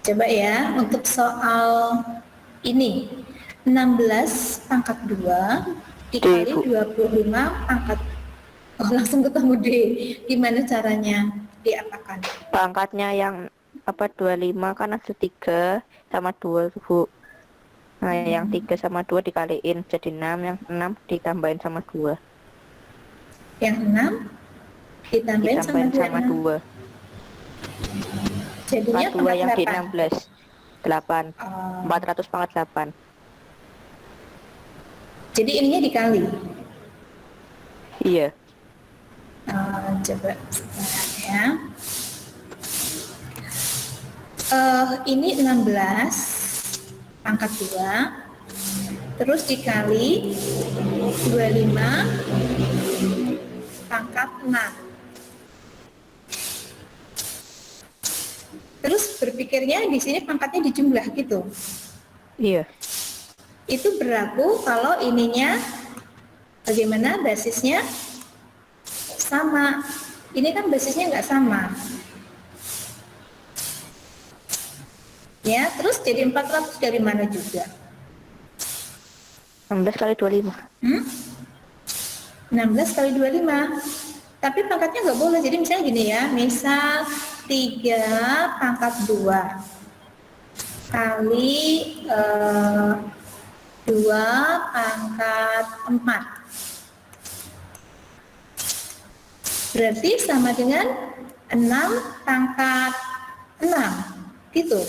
Coba ya, untuk soal ini 16 pangkat 2 dikali 25 pangkat, oh langsung ketemu D. Gimana caranya diapakan? Pangkatnya yang 25 kan ada 3 sama 2 tuh, Bu. Nah, yang 3 sama 2 dikaliin jadi 6, yang 6 ditambahin sama 2. Yang 6 ditambahin sama Ditambahin sama 2. jadinya 2 pangkat yang di 8. 16. 8. Oh, 400 pangkat 8. jadi ininya dikali. Iya. Coba sekarang ya. Ini 16 pangkat 2 terus dikali 25 pangkat 6. Terus berpikirnya di sini pangkatnya dijumlah gitu. Iya. Itu berlaku kalau ininya bagaimana basisnya sama. Ini kan basisnya nggak sama. Ya, terus jadi 400 dari mana juga? 16 kali 25. 16 kali 25. Tapi pangkatnya nggak boleh. Jadi misalnya gini ya, misal 3 pangkat 2 kali 2 pangkat 4. Berarti sama dengan 6 pangkat 6. Gitu.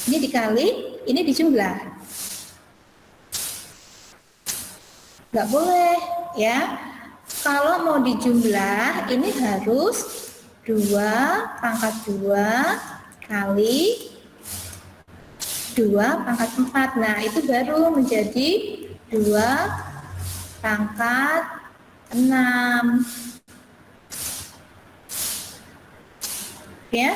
Ini dikali, ini dijumlah. Nggak boleh ya. Kalau mau dijumlah ini harus 2 pangkat 2 kali 2 pangkat 4. Nah itu baru menjadi 2 pangkat 6 ya.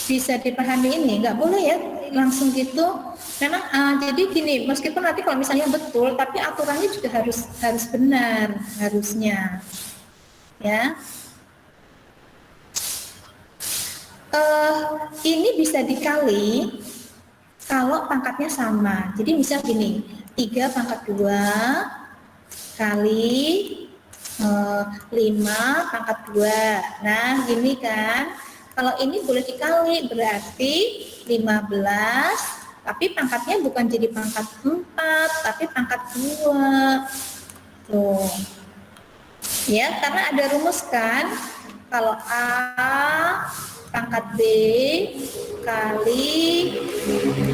Bisa dipahami ini, nggak boleh ya langsung gitu. Memang jadi gini, meskipun nanti kalau misalnya betul, tapi aturannya juga harus benar harusnya, ya. Ini bisa dikali kalau pangkatnya sama. Jadi misal gini, 3 pangkat 2 kali 5 pangkat 2. Nah, gini kan. Kalau ini boleh dikali, berarti 15, tapi pangkatnya bukan jadi pangkat 4, tapi pangkat 2. Tuh. Ya, karena ada rumus kan. Kalau A pangkat B kali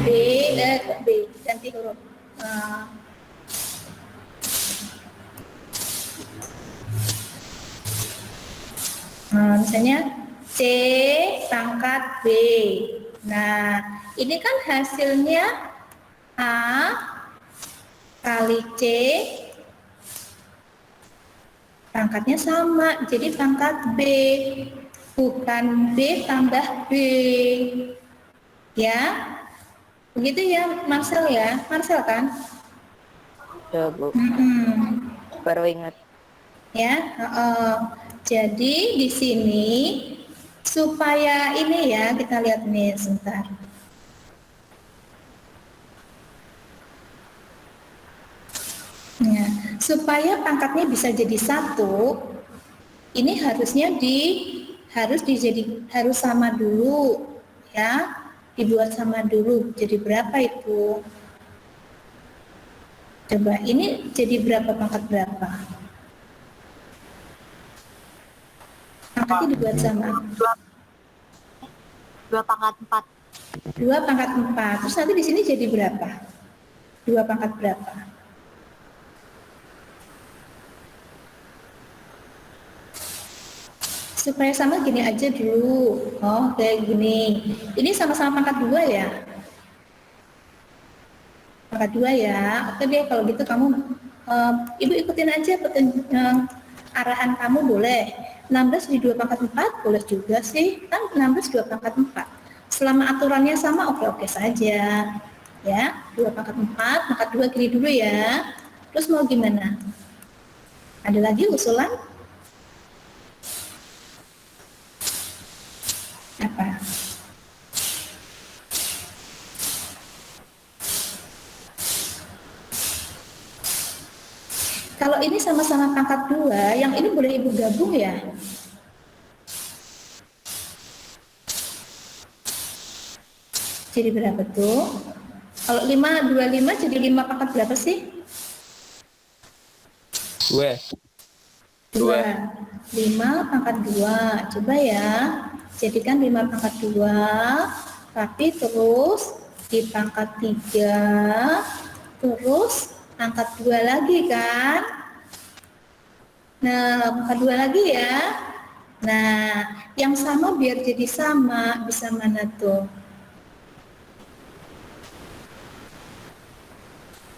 B ganti huruf. Misalnya C pangkat B. Nah, ini kan hasilnya A kali C pangkatnya sama, jadi pangkat B, bukan B tambah B. Ya, begitu ya Marcel ya, Marcel kan? Ya, Bu. Baru ingat. Ya, jadi di sini supaya ini ya kita lihat nih sebentar. Ya, supaya pangkatnya bisa jadi 1, ini harus sama dulu ya, dibuat sama dulu. Jadi berapa itu? Coba ini jadi berapa pangkat berapa? Pangkatnya dibuat sama. 2 pangkat 4. 2 pangkat 4. Terus nanti di sini jadi berapa? 2 pangkat berapa? Supaya sama gini aja dulu. Oh, kayak gini. Ini sama-sama pangkat 2 ya? Pangkat 2 ya. Oke deh, kalau gitu kamu Ibu ikutin aja arahan kamu boleh. 16 di 2 pangkat 4 boleh juga sih. Kan 16 2 pangkat 4. Selama aturannya sama oke-oke saja. Ya, 2 pangkat 4, pangkat 2 gini dulu ya. Terus mau gimana? Ada lagi usulan? Apa? Kalau ini sama-sama pangkat 2, yang ini boleh Ibu gabung ya? Jadi berapa tuh? Kalau 5, 25 jadi 5 pangkat berapa sih? 2. 2. 5 pangkat 2. Coba ya. Jadikan 5 pangkat 2. Tapi terus di pangkat 3. Terus angkat 2 lagi kan? Nah, pangkat 2 lagi ya. Nah, yang sama biar jadi sama. Bisa mana tuh?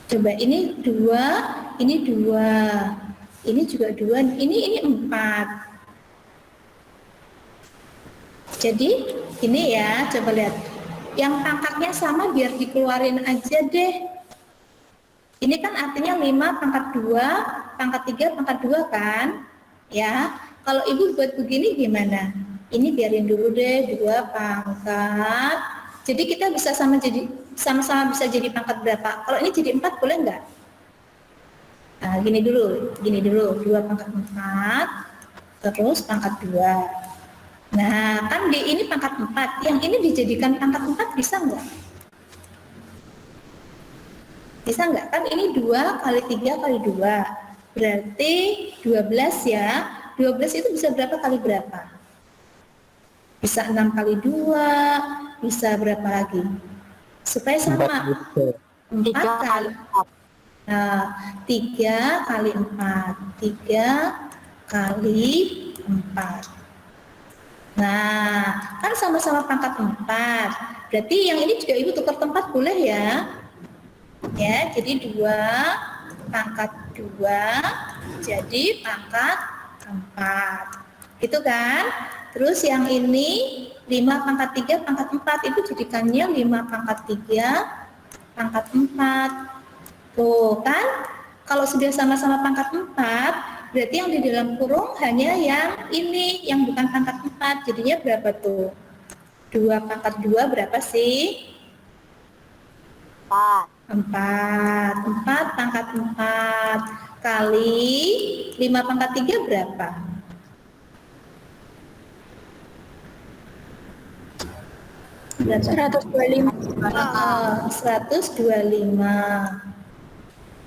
Coba ini 2, ini 2, ini juga 2, ini 4. Jadi ini ya, coba lihat. Yang pangkatnya sama biar dikeluarin aja deh. Ini kan artinya 5 pangkat 2, pangkat 3, pangkat 2 kan? Ya, kalau Ibu buat begini gimana? Ini biarin dulu deh, 2 pangkat. Jadi kita bisa sama-sama bisa jadi pangkat berapa? Kalau ini jadi 4 boleh nggak? Nah, gini dulu, 2 pangkat 4, terus pangkat 2. Nah, kan ini pangkat 4, yang ini dijadikan pangkat 4 bisa nggak? Bisa nggak? Kan ini 2 kali 3 kali 2, berarti 12 ya. 12 itu bisa berapa kali berapa? Bisa 6 kali 2, bisa berapa lagi? Supaya sama. 4 kali 4. Nah, 3 kali 4. 3 kali 4. Nah, kan sama-sama pangkat 4. Berarti yang ini juga Ibu tukar tempat boleh ya? Ya, jadi 2 pangkat 2 jadi pangkat 4. Gitu kan? Terus yang ini 5 pangkat 3 pangkat 4 itu jadikannya 5 pangkat 3 pangkat 4. Tuh kan? Kalau sudah sama-sama pangkat 4, berarti yang di dalam kurung hanya yang ini, yang bukan pangkat 4. Jadinya berapa tuh? 2 pangkat 2 berapa sih? 4. 4 pangkat 4 kali 5 pangkat 3 berapa? Berapa? 125. 125.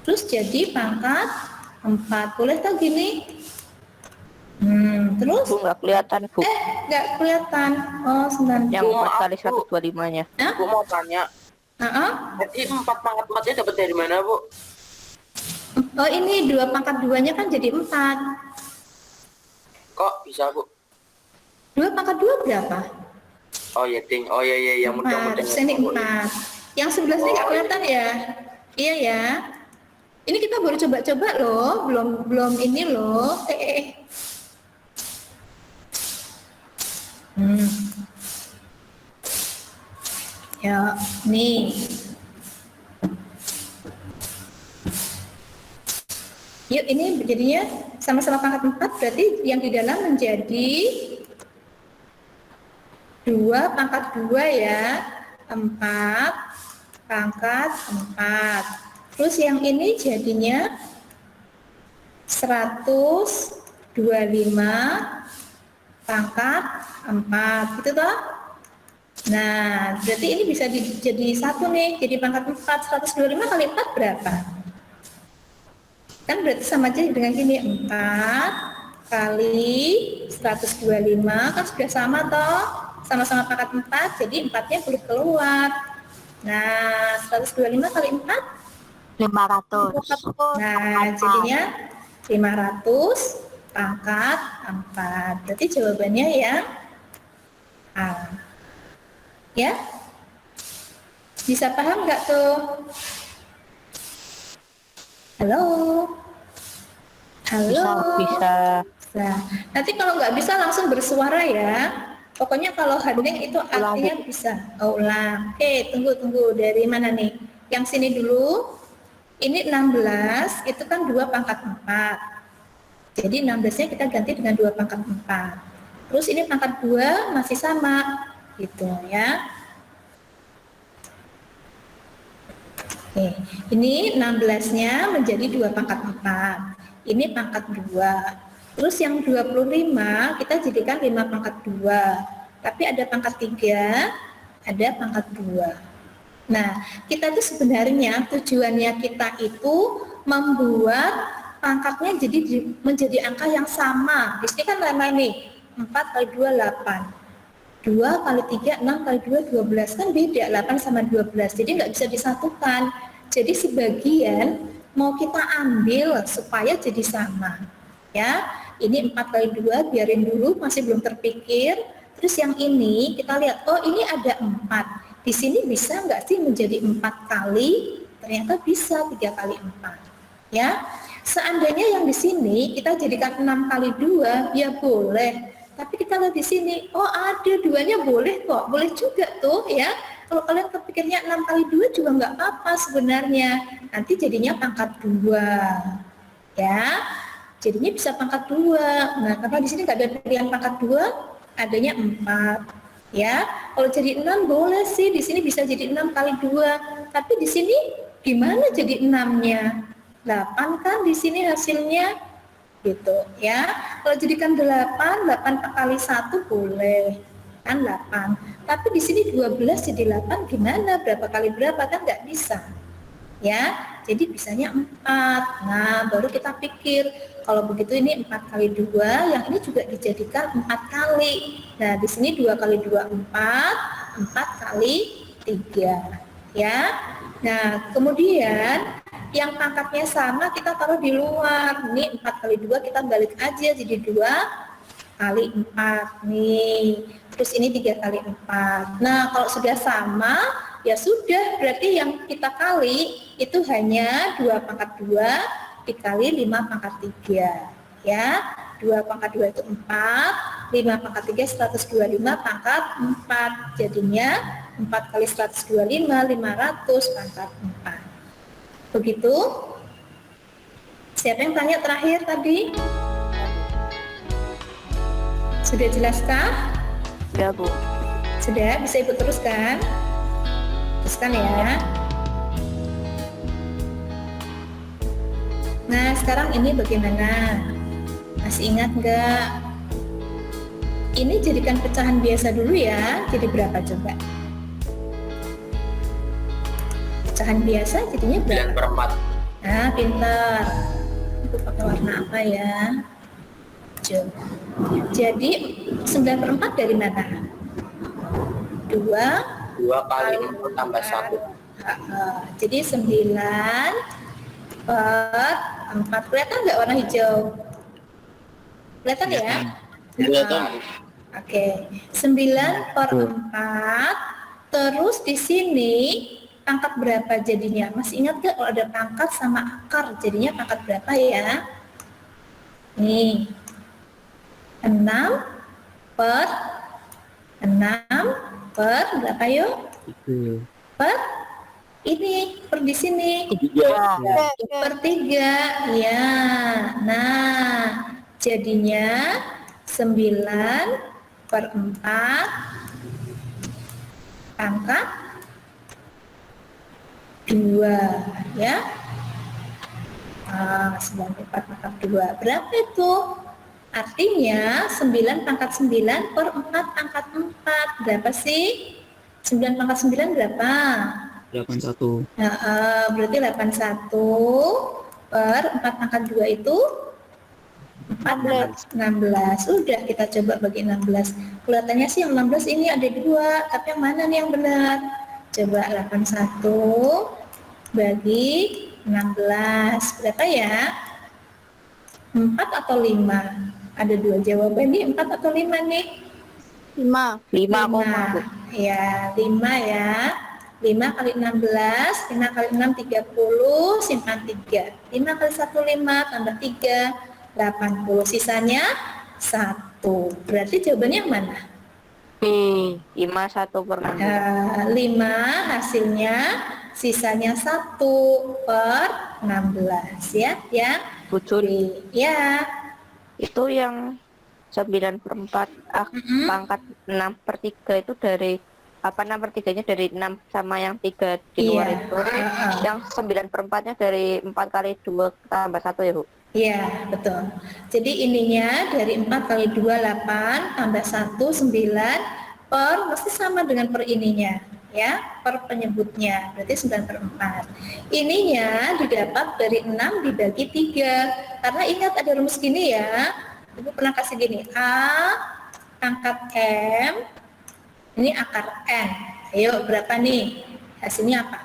Terus jadi pangkat 4. Boleh tak gini? Terus? Bu, nggak kelihatan, Bu. Nggak kelihatan. Oh, 9. Yang 4 kali 125-nya. Aku mau tanya. Jadi 4 pangkat 4-nya dapat dari mana, Bu? Oh, ini 2 pangkat 2-nya kan jadi 4. Kok bisa, Bu? 2 pangkat 2 berapa? Oh iya, Ting. Oh iya, yang 4. mudah-mudah. Sini 4. Yang sebelah sini nggak kelihatan ya? Iya ya. Ini kita baru coba-coba loh, belum ini loh. Ya, nih. Yuk, ini jadinya sama-sama pangkat 4, berarti yang di dalam menjadi 2 pangkat 2 ya. 4 pangkat 4. Terus yang ini jadinya 125 pangkat 4. Gitu toh? Nah, berarti ini bisa jadi 1 nih, jadi pangkat 4. 125 kali 4 berapa? Kan berarti sama aja dengan gini, 4 kali 125, kan sudah sama toh? Sama-sama pangkat 4, jadi 4-nya boleh keluar. Nah, 125 kali 4? 500. Nah, jadinya 500 pangkat 4. Berarti jawabannya yang A. Ya? Bisa paham nggak tuh? Halo? Halo? Bisa. Nah, nanti kalau nggak bisa langsung bersuara ya. Pokoknya kalau heading itu artinya bisa. Oh, ulang. Oke, tunggu. Dari mana nih? Yang sini dulu. Ini 16, itu kan 2 pangkat 4. Jadi 16-nya kita ganti dengan 2 pangkat 4. Terus ini pangkat 2 masih sama. gitu ya. Oke, ini 16-nya menjadi 2 pangkat 4. Ini pangkat 2. Terus yang 25 kita jadikan 5 pangkat 2. Tapi ada pangkat 3, ada pangkat 2. Nah, kita itu sebenarnya tujuannya kita itu membuat pangkatnya menjadi angka yang sama. Di sini kan lama nih, 4 kali 2, 8. 2 kali 3, 6 kali 2, 12. Kan beda, 8 sama 12. Jadi nggak bisa disatukan. Jadi sebagian mau kita ambil supaya jadi sama. Ya, ini 4 kali 2, biarin dulu, masih belum terpikir. Terus yang ini, kita lihat, oh ini ada 4. Di sini bisa nggak sih menjadi 4 kali? Ternyata bisa 3 kali 4. Ya, seandainya yang di sini kita jadikan 6 kali 2, ya boleh. Tapi kita lihat di sini, oh ada 2-nya boleh kok, boleh juga tuh ya. Kalau kalian kepikirnya 6 kali 2 juga nggak apa-apa sebenarnya. Nanti jadinya pangkat 2. Ya, jadinya bisa pangkat 2. Nah, karena di sini nggak ada pilihan pangkat 2, adanya 4. Ya, kalau jadi 6 boleh sih, di sini bisa jadi 6 kali 2. Tapi di sini gimana jadi 6-nya? 8 kan di sini hasilnya. Gitu ya. Kalau jadikan 8 kali 1 boleh kan 8. Tapi di sini 12 jadi 8 gimana? Berapa kali berapa? Kan nggak bisa. Ya, jadi bisanya 4. Nah, baru kita pikir kalau begitu ini 4 kali 2, yang ini juga dijadikan 4 kali. Nah, di sini 2 kali 2 4, 4 kali 3. Ya. Nah, kemudian yang pangkatnya sama kita taruh di luar. Ini 4 kali 2 kita balik aja jadi 2 kali 4 nih. Terus ini 3 kali 4. Nah, kalau sudah sama ya sudah, berarti yang kita kali itu hanya 2 pangkat 2 dikali 5 pangkat 3. Ya, 2 pangkat 2 itu 4, 5 pangkat 3 125 pangkat 4. Jadinya 4 kali 125 500 pangkat 4. Begitu? Siapa yang tanya terakhir tadi? Sudah jelaskah? Sudah, Bu. Sudah, bisa Ibu teruskan? Teruskan ya. Nah, sekarang ini bagaimana? Masih ingat nggak? Ini jadikan pecahan biasa dulu ya. Jadi berapa coba? Pecahan biasa jadinya berapa? 9/4. Nah, pintar. Itu pakai warna apa ya? Hijau. Jadi 9/4 dari mana? 2 kali 4 tambah 1. Jadi 9 per 4. Kelihatan nggak warna hijau? Kelihatan ya? Kelihatan. Oke. 9 per 4. Terus di sini pangkat berapa jadinya? Masih ingat gak kalau ada pangkat sama akar jadinya pangkat berapa ya? Nih, 6 per 6 per berapa yuk? Per ini, per di sini. Per 3, ya. Nah, jadinya 9 per 4 pangkat 2 ya. 94 pangkat 2 berapa itu? Artinya 9 pangkat 9 per 4 pangkat 4 berapa sih? 9 pangkat 9 berapa? 81. Berarti 81 per 4 pangkat 2 itu 4 16. Udah, kita coba bagi 16. Kelihatannya sih yang 16 ini ada 2, tapi yang mana nih yang benar? Coba 81 bagi 16. Berapa ya? 4 atau 5? Ada 2 jawaban nih, 4 atau 5 nih? 5 koma, Bu. Ya, 5 ya. 5 kali 16, 5 kali 6 30, simpan 3. 5 kali 1 5, tambah 3, 80. Sisanya 1. Berarti jawabannya yang mana? 5 1 per 16. 5 hasilnya, sisanya 1 per 16 ya. Ya. Bu Jun, Ya. itu yang 9/4 pangkat 6/3 itu dari 6/3-nya dari 6 sama yang 3 di luar Iya. itu. Yang 9/4-nya dari 4 kali 2 tambah 1 ya Bu? Iya, betul. Jadi ininya dari 4 kali 2, 8, tambah 1, 9, per, mesti sama dengan per ininya, ya, per penyebutnya, berarti 9/4. Ininya didapat dari 6 dibagi 3, karena ingat ada rumus gini ya, Ibu pernah kasih gini, A pangkat M, ini akar N. Ayo, berapa nih? Hasilnya apa?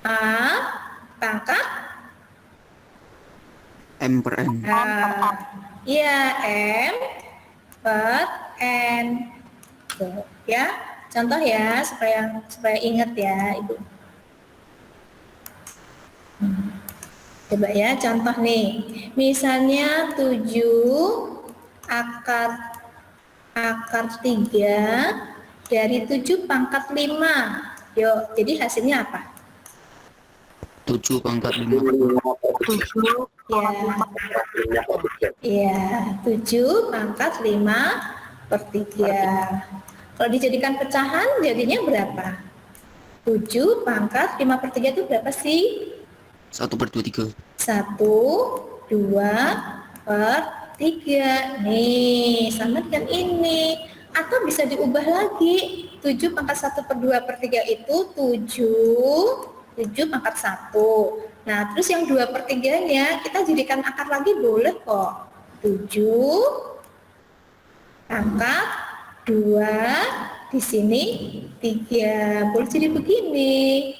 A pangkat M per N. Iya, M per N. Tuh, ya. Contoh ya, supaya ingat ya, Ibu. Coba ya, contoh nih. Misalnya 7 akar 3 dari 7 pangkat 5. Yuk, jadi hasilnya apa? 7 pangkat 5. 7 Ya. Iya, 7 pangkat 5/3. Kalau dijadikan pecahan jadinya berapa? 7 pangkat 5/3 itu berapa sih? 1/2/3. 1, 2/3. Nih, sama dengan ini. Atau bisa diubah lagi. 7 pangkat 1/2/3 itu 7 pangkat 1. Nah, terus yang 2/3-nya kita jadikan akar lagi boleh kok. 7 pangkat 2, di sini 3. Boleh jadi begini.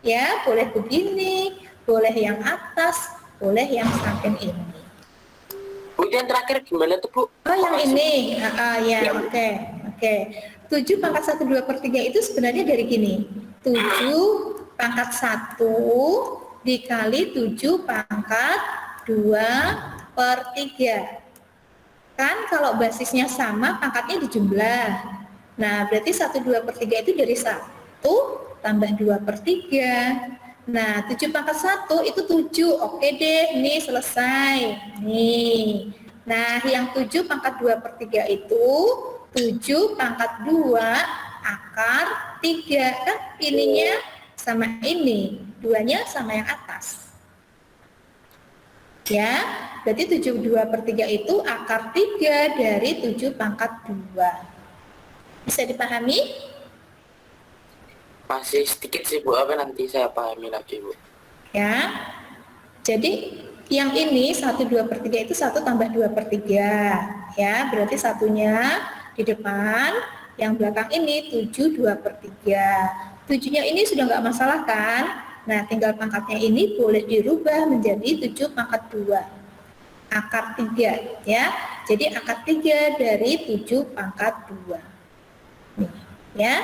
Ya, boleh begini, boleh yang atas, boleh yang samping ini. Bu, yang terakhir gimana tuh Bu? Oh, yang ini. Ya, oke. 7 pangkat 1/2/3 itu sebenarnya dari gini. 7 pangkat 1 dikali 7 pangkat 2/3. Kan kalau basisnya sama, pangkatnya dijumlah. Nah, berarti 1/2/3 itu dari 1 tambah 2/3. Nah, 7 pangkat 1 itu 7. Oke deh, nih selesai. Nih. Nah, yang 7 pangkat 2/3 itu 7 pangkat 2 akar 3. Kan ininya sama ini, duanya sama yang atas. Ya, berarti 7/2/3 itu akar 3 dari 7 pangkat 2. Bisa dipahami? Masih sedikit sih Bu, apa nanti saya pahami lagi Bu. Ya, jadi yang ini 1/2/3 itu 1 tambah 2/3. Ya, berarti satunya di depan, yang belakang ini 7/2/3. 7-nya ini sudah nggak masalah kan? Nah, tinggal pangkatnya ini boleh dirubah menjadi 7 pangkat 2. Akar 3 ya. Jadi akar 3 dari 7 pangkat 2. Nih, ya.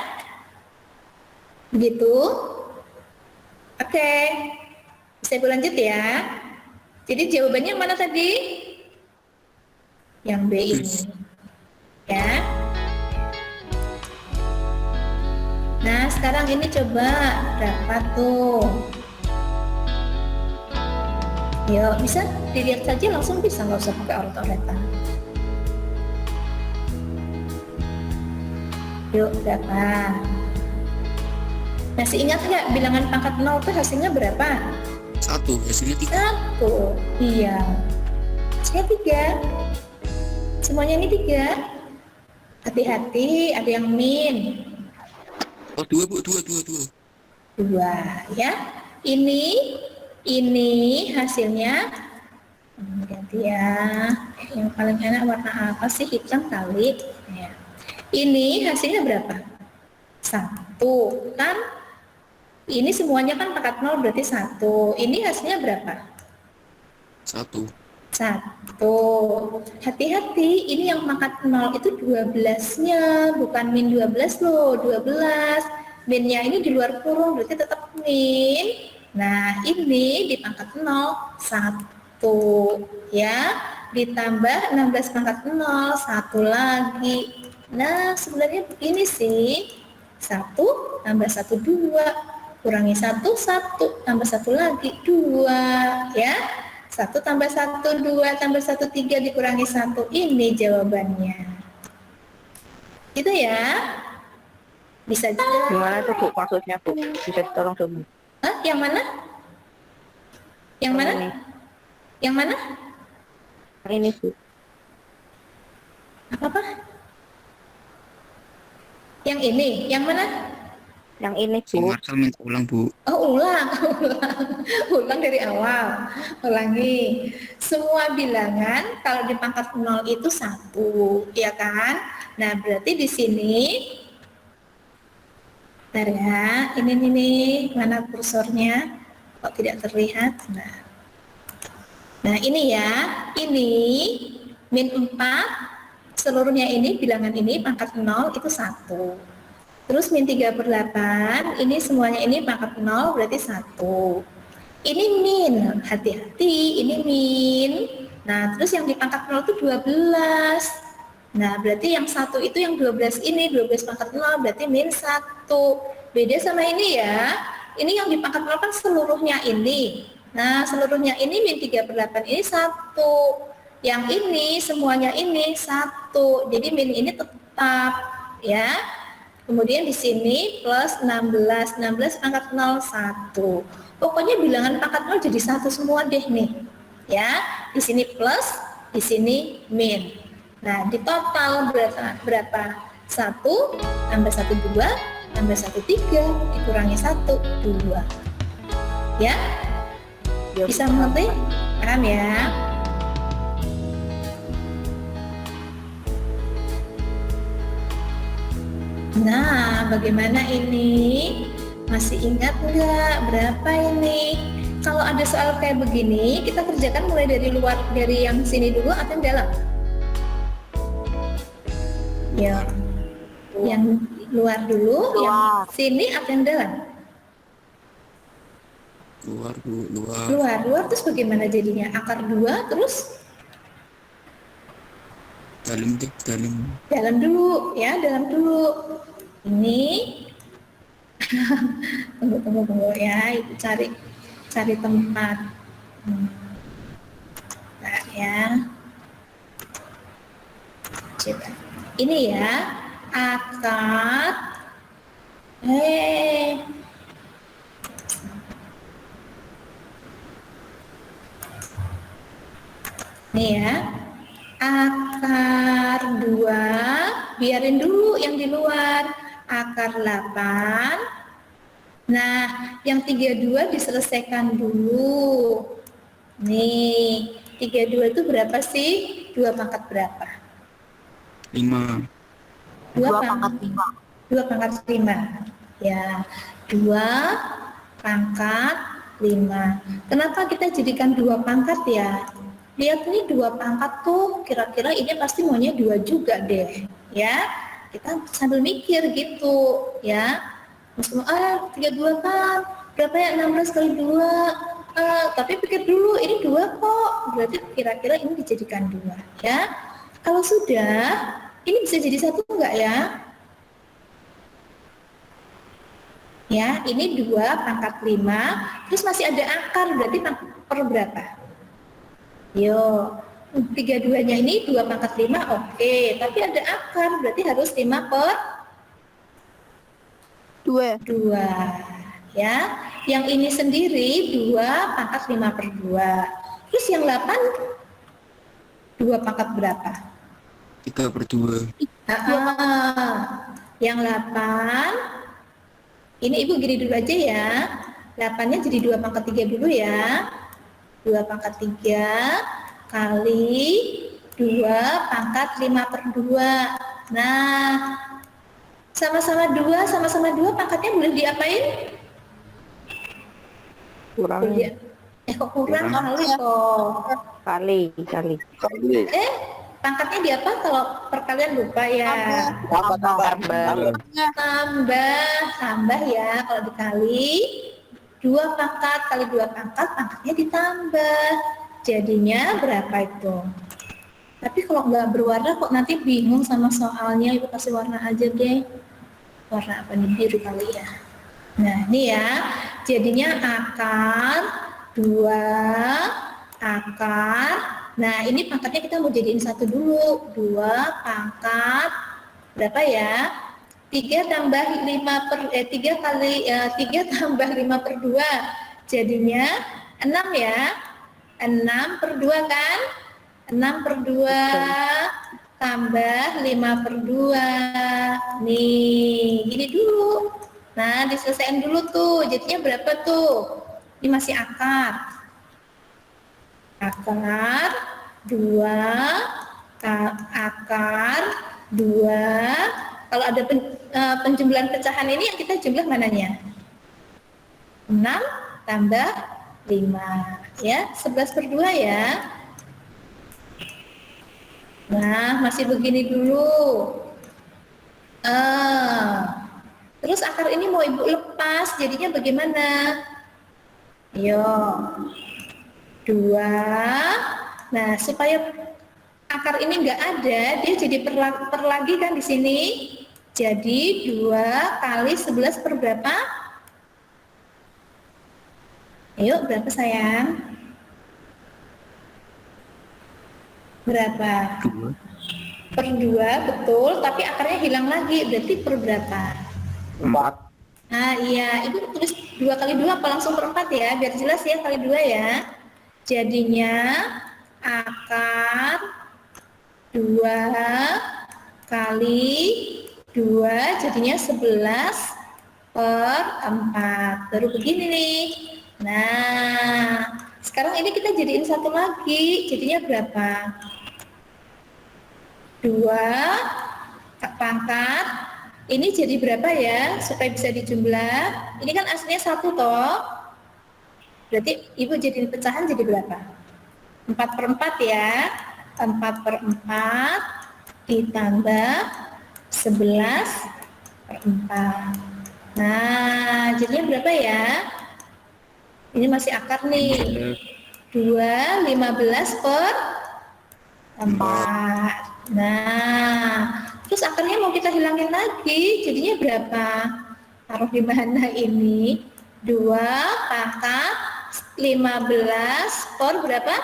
Begitu. Oke. Bisa Ibu lanjut ya. Jadi jawabannya mana tadi? Yang B ini. Ya. Nah, sekarang ini coba berapa tuh? Yuk, bisa dilihat saja langsung bisa, nggak usah pakai oret-oretan. Yuk, berapa? Masih ingat nggak bilangan pangkat 0 itu hasilnya berapa? 1, hasilnya 3. 1. Iya. Hasilnya 3. Semuanya ini 3. Hati-hati, ada yang min. Oh, 2 Bu, 2. 2 ya. Ini hasilnya ganti ya. Yang paling enak warna apa sih? Hitam kali. Ya. Ini hasilnya berapa? 1 kan? Ini semuanya kan pangkat 0 berarti 1. Ini hasilnya berapa? 1. 1. Hati-hati, ini yang pangkat 0 itu 12-nya, bukan min 12 loh, 12. Minnya ini di luar kurung, berarti tetap min. Nah, ini di pangkat 0, 1. Ya, ditambah 16 pangkat 0, 1 lagi. Nah, sebenarnya begini sih. 1 tambah 1, 2. Kurangi 1, 1. Tambah 1 lagi, 2. Ya. 1 tambah 1, 2 tambah 1, 3 dikurangi 1. Ini jawabannya. Gitu ya. Bisa juga. Gimana tuh Bu maksudnya Bu? Bisa tolong dong. Hah? Yang mana? Yang mana? Ini. Yang mana? Ini Bu. Apa? Yang ini? Yang mana? Yang ini Si Bu. Marcel minta ulang, Bu. Oh, ulang. Ulang dari awal. Ulangi. Semua bilangan kalau di pangkat 0 itu 1, ya kan? Nah, berarti di sini bentar ya. Ini nih, mana kursornya? Kok tidak terlihat? Nah, ini ya. Ini min 4 seluruhnya ini bilangan ini pangkat 0 itu 1. Terus min 3/8 ini semuanya ini pangkat 0 berarti 1. Ini min, hati-hati, ini min. Nah, terus yang di pangkat 0 itu 12. Nah, berarti yang 1 itu yang 12 ini, 12 pangkat 0 berarti min 1. Beda sama ini ya. Ini yang di pangkat 0 kan seluruhnya ini. Nah, seluruhnya ini min 3/8 ini 1. Yang ini semuanya ini 1. Jadi min ini tetap ya. Kemudian di sini plus 16, 16 pangkat 0, 1. Pokoknya bilangan pangkat 0 jadi 1 semua deh nih. Ya, di sini plus, di sini min. Nah, di total berapa? 1 tambah 1, 2, tambah 1, 3, dikurangi 1, 2. Ya? Bisa mengerti? Paham ya? Nah, bagaimana ini? Masih ingat nggak berapa ini? Kalau ada soal kayak begini, kita kerjakan mulai dari luar, dari yang sini dulu atau yang dalam? Ya, yang luar dulu, yang sini atau yang dalam? Luar, Bu, luar. Luar terus bagaimana jadinya? Akar 2 terus? Dalam deh, dalam. Dalam dulu, ya, dalam dulu. Ini tunggu ya, Ibu cari tempat. Nah, ya. Coba. Ini ya, akar Nih ya. Akar 2, biarin dulu yang di luar. Akar 8. Nah, yang 32 diselesaikan dulu. Nih, 32 itu berapa sih? 2 pangkat berapa? 5. 2 pangkat 5. 2 pangkat 5. Ya, 2 pangkat 5. Kenapa kita jadikan 2 pangkat ya? Lihat nih 2 pangkat tuh, kira-kira ini pasti maunya 2 juga deh, ya. Kita sambil mikir gitu, ya. Maksudnya, 32 kan, berapa ya 16 kali 2? Tapi pikir dulu, ini 2 kok, berarti kira-kira ini dijadikan 2, ya. Kalau sudah, ini bisa jadi 1 enggak ya? Ya, ini 2 pangkat 5, terus masih ada akar, berarti per berapa? Yo, 32-nya ini 2 pangkat 5, oke. Tapi ada akar, berarti harus 5 per 2. Ya, yang ini sendiri 2 pangkat 5 per 2. Terus yang 8, 2 pangkat berapa? 3 per 2. Yang 8, ini Ibu gini dulu aja ya. 8-nya jadi 2 pangkat 3 dulu ya. 2 pangkat 3 kali 2 pangkat 5 per 2. Nah, sama-sama 2 pangkatnya boleh diapain? Kurang Kok kurang kali kok. kali. Pangkatnya diapa kalau perkalian lupa ya? Tambah ya. Kalau dikali 2 pangkat kali 2 pangkat, pangkatnya ditambah. Jadinya berapa itu? Tapi kalau nggak berwarna kok nanti bingung sama soalnya. Ibu kasih warna aja deh. Warna apa nih? Biru kali ya. Nah, ini ya. Jadinya akar 2 akar. Nah, ini pangkatnya kita mau jadiin 1 dulu. 2 pangkat berapa ya? 3 tambah 5 per 3 kali 3 tambah 5 per 2 jadinya 6 ya. 6 per 2 kan? 6 per 2 tambah 5 per 2. Nih, gini dulu. Nah, diselesaikan dulu tuh. Jadinya berapa tuh? Ini masih akar. Akar 2 akar 2. Kalau ada penjumlahan pecahan ini yang kita jumlah mananya? 6 tambah 5 ya, 11 per 2 ya. Nah, masih begini dulu. Terus akar ini mau Ibu lepas, jadinya bagaimana? Ayo. 2. Nah, supaya akar ini enggak ada, dia jadi per lagi kan di sini. Jadi 2 kali 11 per berapa? Ayo, berapa sayang? Berapa? 2. Per 2, betul, tapi akarnya hilang lagi, berarti per berapa? 4. Nah, iya, Ibu tulis 2 kali 2 apa langsung per 4 ya, biar jelas ya, kali 2 ya. Jadinya akar 2 kali 2 jadinya 11 per 4. Baru begini nih. Nah, sekarang ini kita jadiin 1 lagi, jadinya berapa? 2 pangkat. Ini jadi berapa ya, supaya bisa dijumlah? Ini kan aslinya 1 toh. Berarti Ibu jadiin pecahan jadi berapa? 4 per 4 ya. 4 per 4 ditambah 11 per 4. Nah, jadinya berapa ya? Ini masih akar nih. 2, 15 per 4. Nah, terus akarnya mau kita hilangin lagi, jadinya berapa? Taruh di mana ini? 2 pangkat 15 per berapa?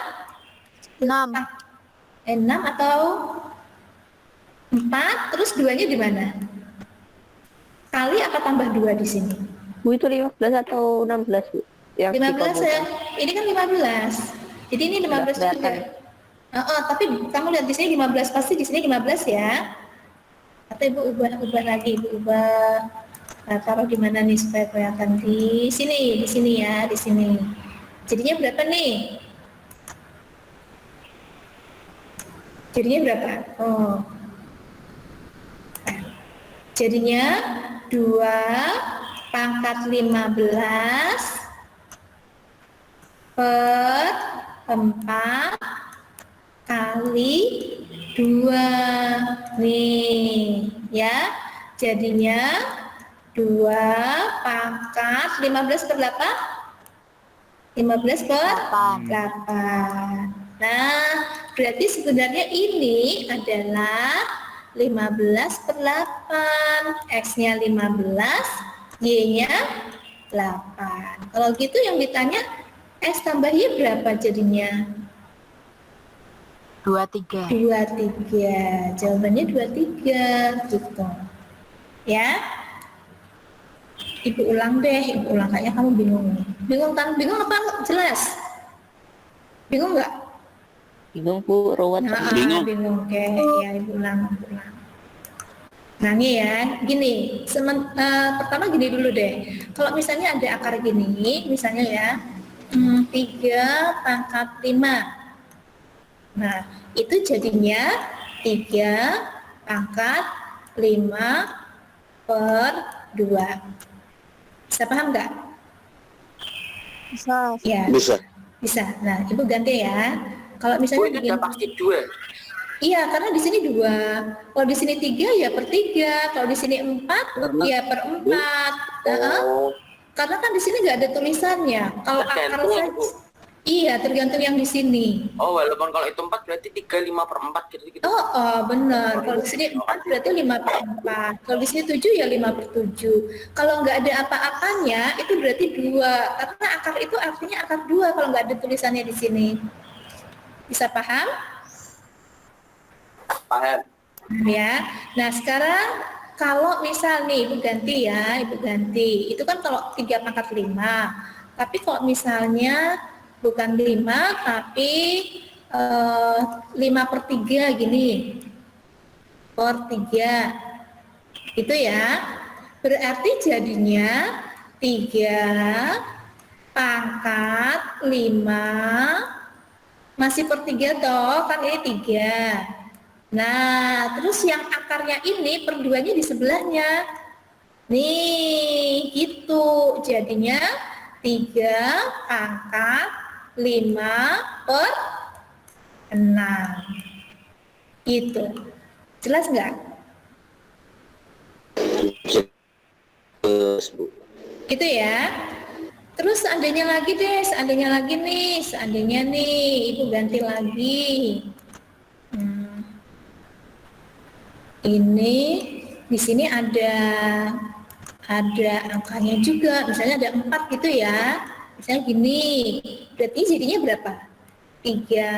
6. 6 atau 4, terus 2-nya di mana? Kali apa tambah 2 di sini? Bu, itu 15 atau 16, Bu? Yang 15 ya, ini kan 15. Jadi ini 15 juga. kelihatan. Tapi kamu lihat di sini 15, pasti di sini 15 ya. Atau Ibu ubah lagi, Ibu ubah. Nah, taruh di mana nih supaya kelihatan di sini ya, di sini. Jadinya berapa nih? Jadinya berapa? Jadinya 2 pangkat 15 per 4 kali 2 nih ya, jadinya 2 pangkat 15 per 8 15 per 8. Nah, berarti sebenarnya ini adalah 15 per 8, X-nya 15, Y-nya 8. Kalau gitu yang ditanya X tambah Y berapa jadinya? 23. 23. Jawabannya 23 gitu. Ya. Ibu ulang deh, Ibu ulang, kayaknya kamu bingung nih. Bingung kan? Bingung apa jelas? Bingung nggak? Bingung, Bu, ruwet. Bingung. Bingung. Oke, ya Ibu ulang. Nah nih ya, gini. Pertama gini dulu deh. Kalau misalnya ada akar gini, misalnya ya, 3 pangkat 5. Nah, itu jadinya 3 pangkat 5 per 2. Bisa paham nggak? Bisa. Ya, bisa. Nah, Ibu ganti ya. Kalau misalnya itu udah pasti 2. iya, karena di sini 2. Kalau di sini 3 ya per 3. Kalau di sini 4 ya per 4. Karena kan di sini nggak ada tulisannya. Kalau akar Tergantung, saja. Bu. Iya, tergantung yang di sini. Walaupun kalau itu 4 berarti 3, 5 per 4 gitu. Benar. Kalau di sini 4 berarti 5 per 4. Kalau di sini 7 ya 5 per 7. Kalau nggak ada apa-apanya itu berarti 2. Karena akar itu artinya akar 2 kalau nggak ada tulisannya di sini. Bisa paham? Paham. Ya. Nah, sekarang kalau misal nih Ibu ganti ya, Ibu ganti. Itu kan kalau 3 pangkat 5. Tapi kalau misalnya bukan 5 tapi 5/3 gini. Per 3. Itu ya. Berarti jadinya 3 pangkat 5 masih per 3 toh, kan ini 3. Nah, terus yang akarnya ini per 2-nya di sebelahnya. Nih, gitu. Jadinya 3 pangkat 5 per 6. Gitu. Jelas nggak? Jelas, Bu. Gitu ya. Terus seandainya lagi deh, seandainya nih, Ibu ganti lagi. Ini di sini ada angkanya juga, misalnya ada 4 gitu ya. Misalnya gini, berarti jadinya berapa? 3,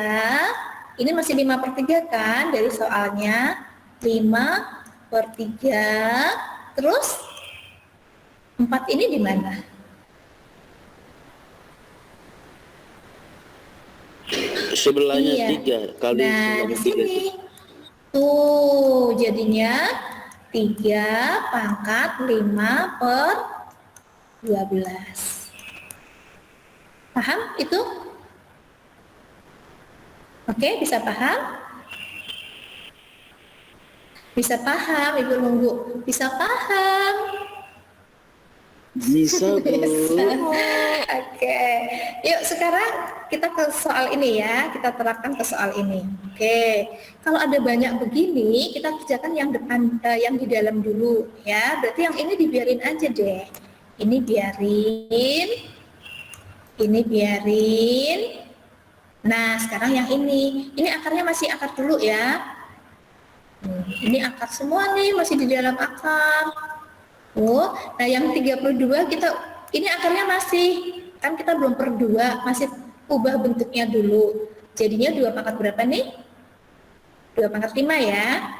ini masih 5/3 kan dari soalnya. 5/3, terus 4 ini di mana? Sebelahnya Iya. 3 kali Nah, di 3. sini. Tuh, jadinya 3 pangkat 5 per 12. Paham itu? Oke, bisa paham? Bisa paham, Ibu nunggu. Bisa paham. Bisa, Bu. Bisa. Oke. Yuk sekarang kita ke soal ini ya. Kita terapkan ke soal ini. Oke. Kalau ada banyak begini, kita kerjakan yang depan, yang di dalam dulu ya. Berarti yang ini dibiarin aja deh. Ini biarin. Ini biarin. Nah, sekarang yang ini. Ini akarnya masih akar dulu ya. Ini akar semua nih, masih di dalam akar. Oh, nah yang 32 kita, ini akarnya masih, kan kita belum per 2, masih ubah bentuknya dulu. Jadinya 2 pangkat berapa nih? 2 pangkat 5 ya.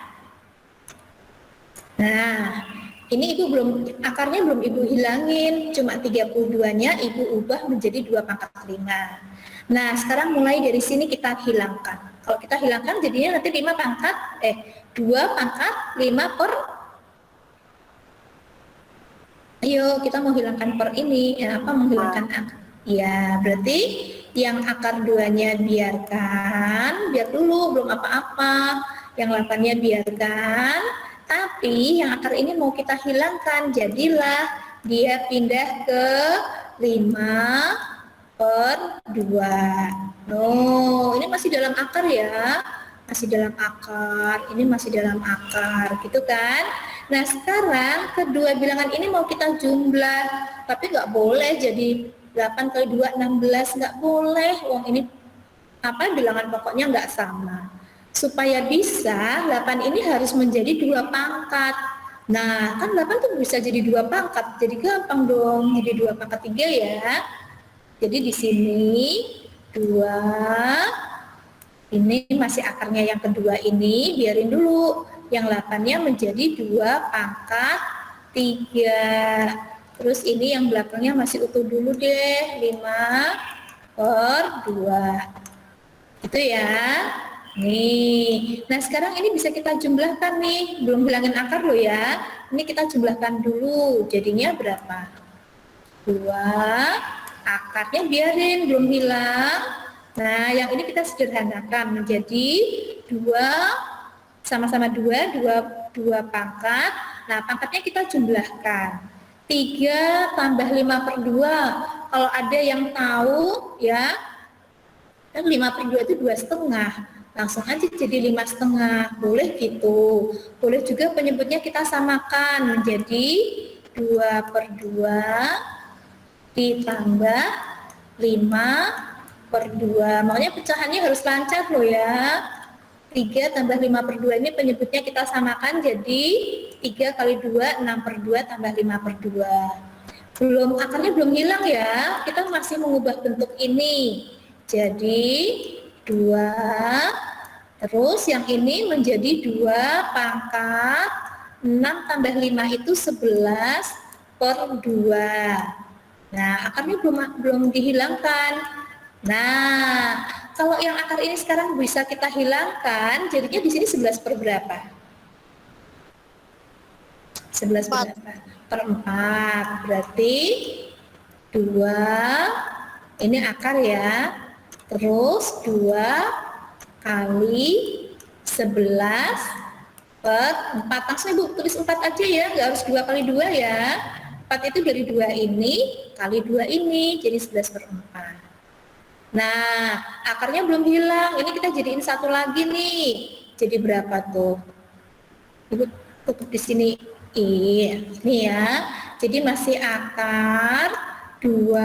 Nah, ini Ibu belum, akarnya belum Ibu hilangin, cuma 32-nya Ibu ubah menjadi 2 pangkat 5. Nah, sekarang mulai dari sini kita hilangkan. Kalau kita hilangkan jadinya nanti 2 pangkat 5 per. Ayo, kita mau hilangkan per ini. Ya, apa menghilangkan akar? Ya, berarti yang akar 2-nya biarkan, biar dulu, belum apa-apa. Yang 8-nya biarkan, tapi yang akar ini mau kita hilangkan. Jadilah dia pindah ke 5/2. Oh, ini masih dalam akar ya. Masih dalam akar, ini masih dalam akar, gitu kan? Nah, sekarang kedua bilangan ini mau kita jumlah, tapi nggak boleh jadi 8 kali 2, 16, nggak boleh. Wong ini bilangan pokoknya nggak sama. Supaya bisa, 8 ini harus menjadi 2 pangkat. Nah, kan 8 tuh bisa jadi 2 pangkat, jadi gampang dong, jadi 2 pangkat 3 ya. Jadi di sini 2. Ini masih akarnya yang kedua ini, biarin dulu. Yang 8-nya menjadi 2 pangkat 3. Terus ini yang belakangnya masih utuh dulu deh, 5/2. Itu ya. Nih. Nah, sekarang ini bisa kita jumlahkan nih. Belum hilangin akar loh ya. Ini kita jumlahkan dulu. Jadinya berapa? 2. Akarnya biarin, belum hilang. Nah, yang ini kita sederhanakan menjadi 2, sama-sama 2 pangkat. Nah, pangkatnya kita jumlahkan. 3 tambah 5/2. Kalau ada yang tahu ya, kan 5/2 itu 2,5. Langsung aja jadi 5,5. Boleh gitu. Boleh juga penyebutnya kita samakan menjadi 2/2 ditambah 5/2. Makanya pecahannya harus lancar loh ya. 3 tambah 5/2 ini penyebutnya kita samakan jadi 3 kali 2, 6/2 tambah 5/2. Belum, akarnya belum hilang ya. Kita masih mengubah bentuk ini. Jadi 2. Terus yang ini menjadi 2 pangkat 6 tambah 5 itu 11/2. Nah, akarnya belum dihilangkan. Nah, kalau yang akar ini sekarang bisa kita hilangkan, jadinya di sini 11 per berapa? 11 per berapa? Per 4. Berarti 2, ini akar ya. Terus 2 kali 11 per 4. Langsung Ibu tulis 4 aja ya, nggak harus 2 kali 2 ya. 4 itu dari 2 ini kali 2 ini, jadi 11 per 4. Nah, akarnya belum hilang. Ini kita jadiin satu lagi nih. Jadi berapa tuh? Ibu tutup di sini. Iya, ini ya. Jadi masih akar 2.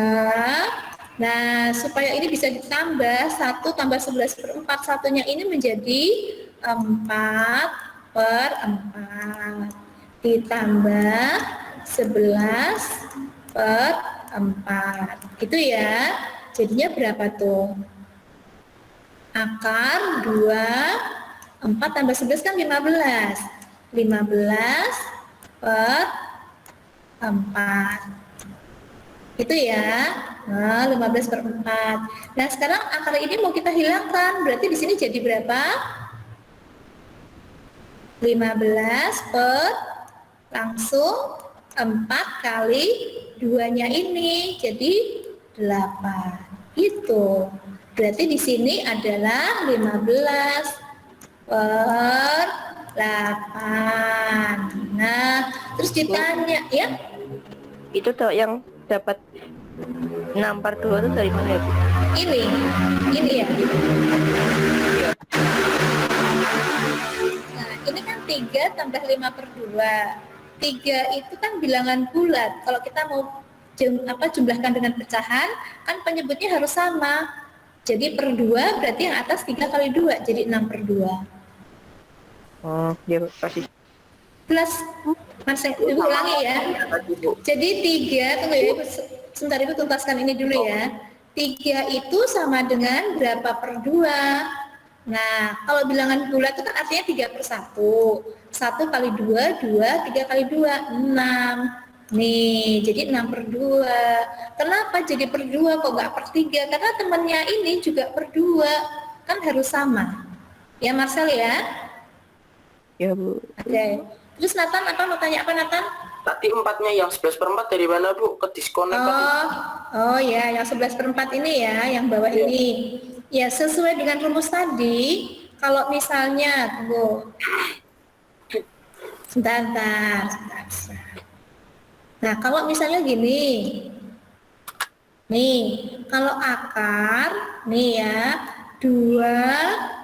Nah, supaya ini bisa ditambah 1 tambah 11 per 4. Satunya ini menjadi 4 per 4. Ditambah 11 per 4. Itu ya. Jadinya berapa tuh? Akar 2, 4 tambah 11 kan 15. 15 per 4. Itu ya. Nah, 15 per 4. Nah, sekarang akar ini mau kita hilangkan. Berarti di sini jadi berapa? 15 per langsung 4 kali 2-nya ini. Jadi 8. Itu. Berarti di sini adalah 15 per 8. Nah, terus ditanya ya. Itu tuh yang dapat 6 per 2 itu dari mana ya, Bu? Ini ya. Nah, ini kan 3 tambah 5 per 2. 3 itu kan bilangan bulat. Kalau kita mau jumlahkan dengan pecahan, kan penyebutnya harus sama. Jadi per 2 berarti yang atas 3 kali 2, jadi 6 per 2. Oh, dia pasti. Plus, Ibu ulangi ya. Jadi 3, tunggu ya, sebentar Ibu tuntaskan ini dulu ya. 3 itu sama dengan berapa per 2? Nah, kalau bilangan bulat itu kan artinya 3 per 1. 1 kali 2, 2, 3 kali 2, 6. Nih, jadi 6 per 2. Kenapa jadi per 2 kok nggak per 3? Karena temannya ini juga per 2. Kan harus sama. Ya, Marcel ya? Ya, Bu. Oke. Terus Nathan, mau tanya apa Nathan? Tadi 4-nya yang 11 per 4 dari mana, Bu? Ke disconnect tadi. Oh ya, yang 11 per 4 ini ya, yang bawah ini. Ya, sesuai dengan rumus tadi, kalau misalnya, tunggu. Sebentar. Nah, kalau misalnya gini, nih, kalau akar, nih ya, 2,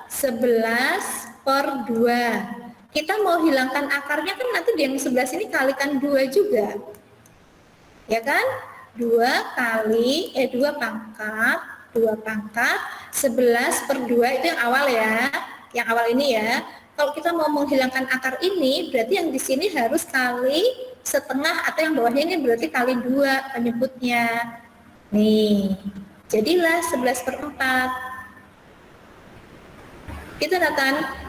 11 per 2. Kita mau hilangkan akarnya kan nanti yang 11 ini kalikan 2 juga. Ya kan? 2 pangkat 11 per 2 itu yang awal ya. Yang awal ini ya. Kalau kita mau menghilangkan akar ini, berarti yang di sini harus kali setengah, atau yang bawahnya ini berarti kali 2 penyebutnya. Nih, jadilah 11 per 4. Itu Nathan.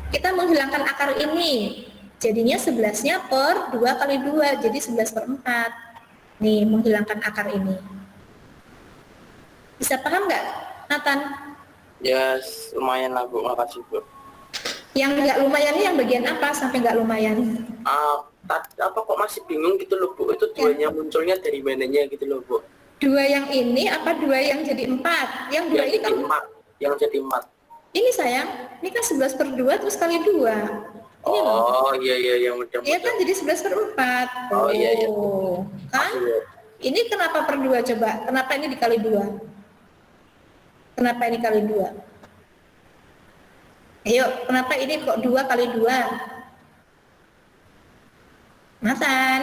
Kita menghilangkan akar ini, jadinya 11-nya per 2 kali 2, jadi 11 per 4. Nih, menghilangkan akar ini. Bisa paham nggak, Nathan? Ya, lumayan lah, Bu. Makasih, Bu. Yang nggak lumayan ini yang bagian apa sampai nggak lumayan? Apa kok masih bingung gitu loh, Bu? Itu 2-nya munculnya dari mananya gitu loh, Bu. 2 yang ini apa 2 yang jadi 4? Yang 2 ini kan 4. Yang jadi 4. ini sayang, ini kan 11 per 2 terus kali 2. Ini loh. Iya, yang mudah. Iya kan jadi 11 per 4. Oh, iya. Kan? Ini kenapa per 2 coba? Kenapa ini dikali 2? Kenapa ini kali 2? Ayo, kenapa ini kok 2 kali 2? Nathan,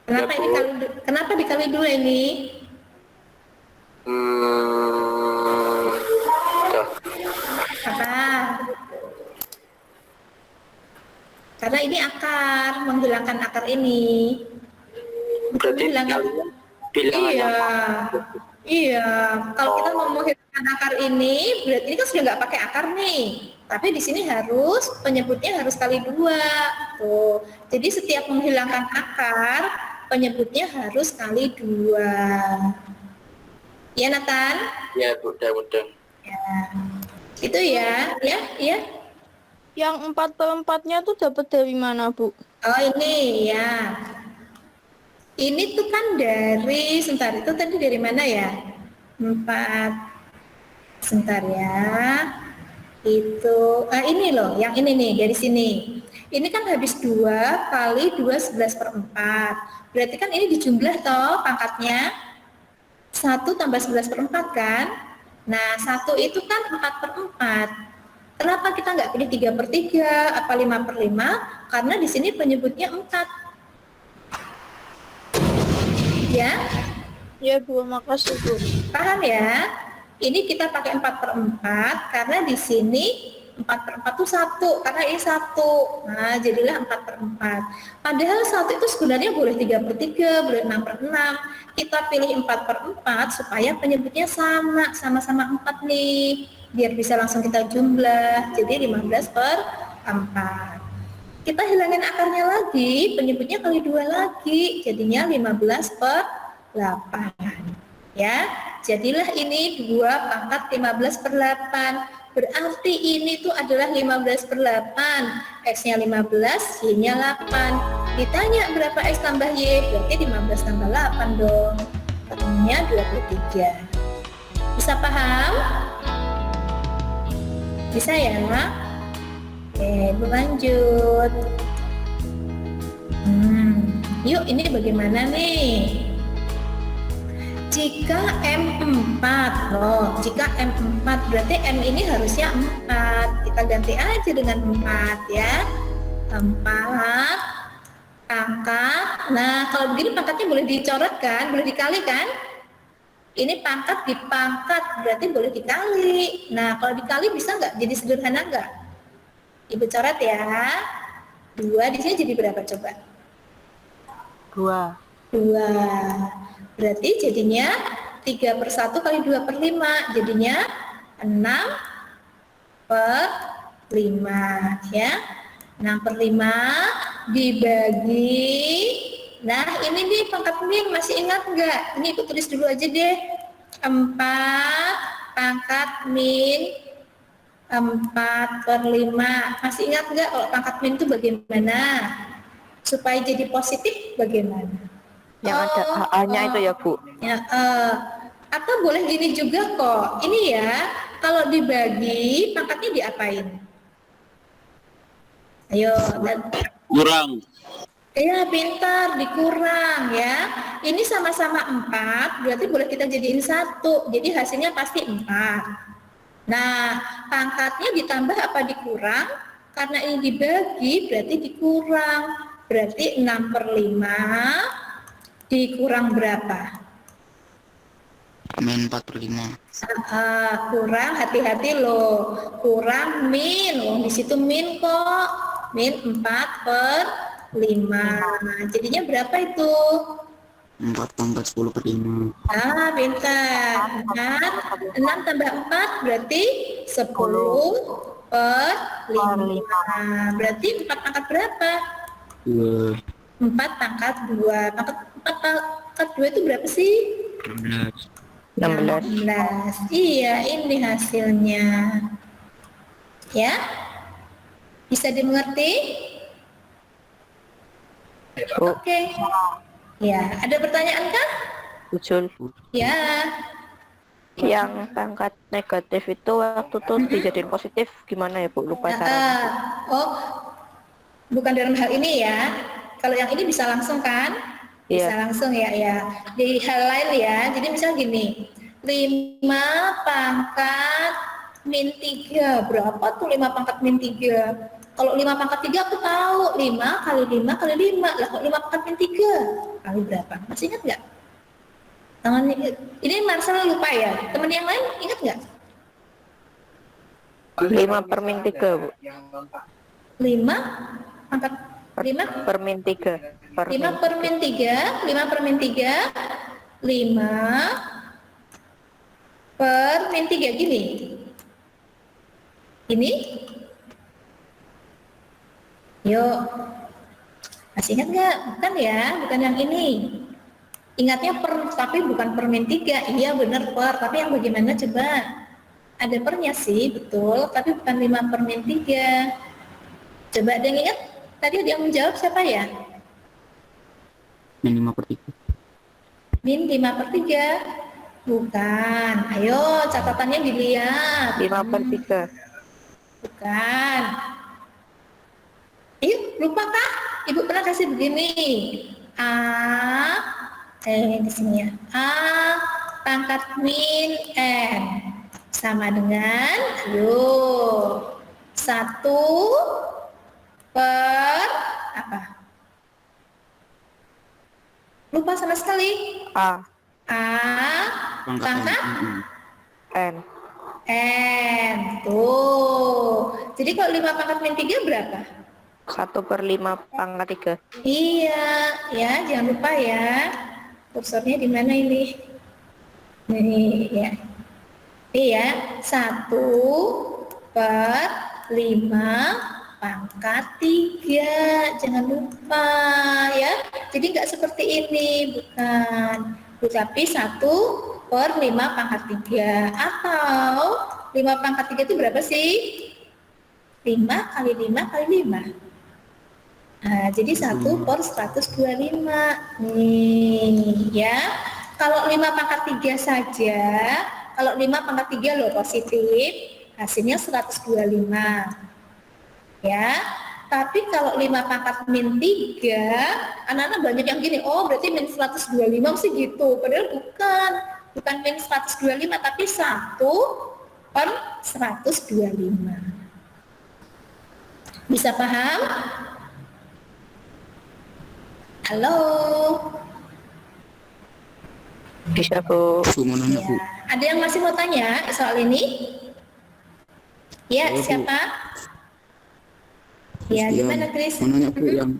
kenapa Ya, ini kenapa dikali 2 ini? Apa? Karena ini akar, menghilangkan akar ini. Berarti Menghilangkan. bilangan Iya. Kalau kita mau menghilangkan akar ini, berarti ini kan sudah nggak pakai akar nih. Tapi di sini harus penyebutnya harus kali 2. Tuh. Jadi setiap menghilangkan akar, penyebutnya harus kali 2. Ya, Nathan? Ya, mudah-mudah. Ya. Itu ya, ya. Yang 4/4-nya tuh dapat dari mana, Bu? Oh, ini ya. Ini tuh kan dari, sebentar, itu tadi dari mana ya? 4. Sebentar ya. Itu, ini loh, yang ini nih, dari sini. Ini kan habis 2 kali 2 11/4. Berarti kan ini dijumlah toh pangkatnya. 1 tambah 11/4 kan? Nah, 1 itu kan 4/4. Kenapa kita nggak pilih 3/3, apa 5/5? Karena di sini penyebutnya 4. Ya? Ya, Bu, makasih, Bu. Paham ya? Ini kita pakai 4/4 karena di sini 4/4 itu 1, karena ini 1. Nah, jadilah 4/4. Padahal 1 itu sebenarnya boleh 3/3, boleh 6/6. Kita pilih 4/4 supaya penyebutnya sama-sama 4 nih. Biar bisa langsung kita jumlah. Jadi 15/4. Kita hilangin akarnya lagi, penyebutnya kali 2 lagi. Jadinya 15/8. Ya, jadilah ini 2 pangkat 15/8. Berarti ini tuh adalah 15/8. X-nya 15, Y-nya 8. Ditanya berapa X tambah Y, berarti 15 tambah 8 dong. Ketemunya 23. Bisa paham? Bisa ya? Oke, berlanjut. Yuk, ini bagaimana nih? Jika M4, jika M4 berarti M ini harusnya 4. Kita ganti aja dengan 4 ya. 4 pangkat. Nah, kalau begini pangkatnya boleh dicoret kan? Boleh dikali kan? Ini pangkat dipangkat, berarti boleh dikali. Nah, kalau dikali bisa nggak? Jadi sederhana nggak? Ibu coret ya. 2 di sini jadi berapa coba? 2. 2. Berarti jadinya 3/1 kali 2/5. Jadinya 6/5 ya. 6/5 dibagi. Nah, ini nih pangkat min, masih ingat nggak? Ini aku tulis dulu aja deh. 4 pangkat min 4/5. Masih ingat nggak kalau pangkat min itu bagaimana? Supaya jadi positif bagaimana? Yang ada AA-nya itu ya, Bu. Ya, atau boleh gini juga kok. Ini ya, kalau dibagi pangkatnya diapain? Ayo, dan Kurang. ya pintar, dikurang ya. Ini sama-sama 4, berarti boleh kita jadiin 1. Jadi hasilnya pasti 4. Nah, pangkatnya ditambah apa dikurang? Karena ini dibagi, berarti dikurang. Berarti 6/5 dikurang berapa? Min 4/5. Kurang, hati-hati loh. Kurang min, di situ min kok. Min 4/5. Jadinya berapa itu? 4 pangkat 10/5. Pintar. 6 tambah 4 berarti 10/5. Berarti 4 pangkat berapa? 2. 4 pangkat 2. Pangkat 2 itu berapa sih? 16. 16. Iya, ini hasilnya. Ya? Bisa dimengerti? Bu, Oke. Ya, ada pertanyaan kah? usul. Ya. Yang pangkat negatif itu waktu tuh dijadiin positif gimana ya, Bu? Lupa cara. Bukan dalam hal ini ya. Kalau yang ini bisa langsung kan? Bisa Iya. langsung ya. Di hal lain ya. Jadi misal gini, 5 pangkat min 3. Berapa tuh 5 pangkat min 3? Kalau 5 pangkat 3 aku tahu. 5 kali 5 kali 5. Lah kok 5 pangkat min 3? Kali berapa? Masih ingat nggak? Ini Marcel lupa ya. Teman yang lain ingat nggak? 5/3, Bu. 5 pangkat 5 Per-min 3. 5/3, 5 5 per min 3 gini. Ini? Yuk. Masih ingat nggak? Bukan ya, bukan yang ini. Ingatnya per, tapi bukan per min 3. Iya benar per, tapi yang bagaimana coba? Ada pernya sih, betul, tapi bukan 5 per min 3. Coba ada yang ingat? Tadi ada yang menjawab siapa ya? Min 5 per 3. Min 5 per 3. Bukan. Ayo catatannya dilihat. 5 per 3. Bukan. Lupa Kak? Ibu pernah kasih begini. Di sini ya. A pangkat min N sama dengan, ayo, 1 per apa? Lupa sama sekali. A. Pangkat N. N. Tuh. Jadi kalau 5 pangkat min 3 berapa? 1/5 pangkat 3. Iya, ya jangan lupa ya. Kursornya di mana ini? Nih ya. Iya, 1 per 5 pangkat 3. Jangan lupa ya. Jadi nggak seperti ini, bukan. Tapi 1 per 5 pangkat 3. Atau 5 pangkat 3 itu berapa sih? 5 kali 5 kali 5. Nah, jadi 1 per 125. Nih, ya. Kalau 5 pangkat 3 saja, kalau 5 pangkat 3 loh positif, hasilnya 125. Ya. Tapi kalau 5 pangkat min 3, anak-anak banyak yang gini, oh berarti min 125 sih gitu. Padahal bukan min 125, tapi 1 per 125. Bisa paham? Halo. Bisa, Bu. Bu, mau nanya, Bu. Ada yang masih mau tanya soal ini? Ya, Saya, Bu. siapa? Ya, Iya, gimana Chris? mau nanya, Bu, yang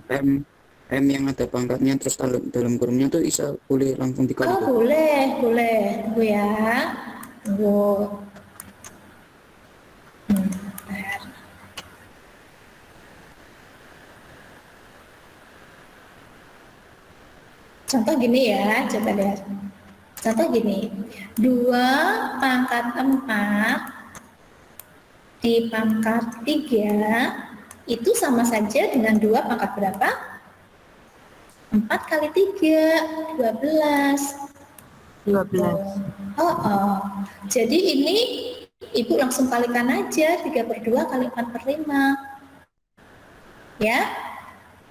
M yang ada pangkatnya terus dalam kurungnya tuh bisa boleh langsung dikali, Oh, Bu? boleh. Tunggu ya. Tunggu. Bentar. Contoh gini ya, coba lihat. Contoh gini, 2 pangkat 4 di pangkat 3 itu sama saja dengan 2 pangkat berapa? 4 kali 3, 12. 12. Jadi ini Ibu langsung kalikan aja 3/2 kali 4/5. Ya,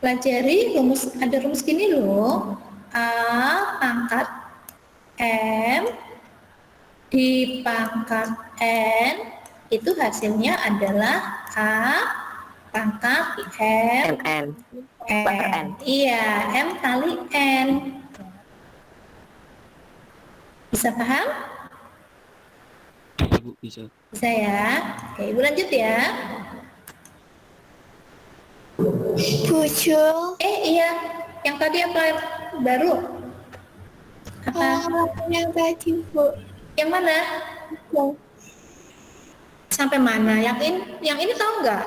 pelajari rumus, ada rumus gini loh. A pangkat M di pangkat N itu hasilnya adalah A pangkat M N. N. Iya, M kali N. Bisa paham? Bisa, Bu, bisa. Bisa ya? Oke, Ibu lanjut ya. Bucul. Iya, yang tadi apa baru? Apa? Yang tadi, Bu. Yang mana? Sampai mana? Yang ini tahu nggak?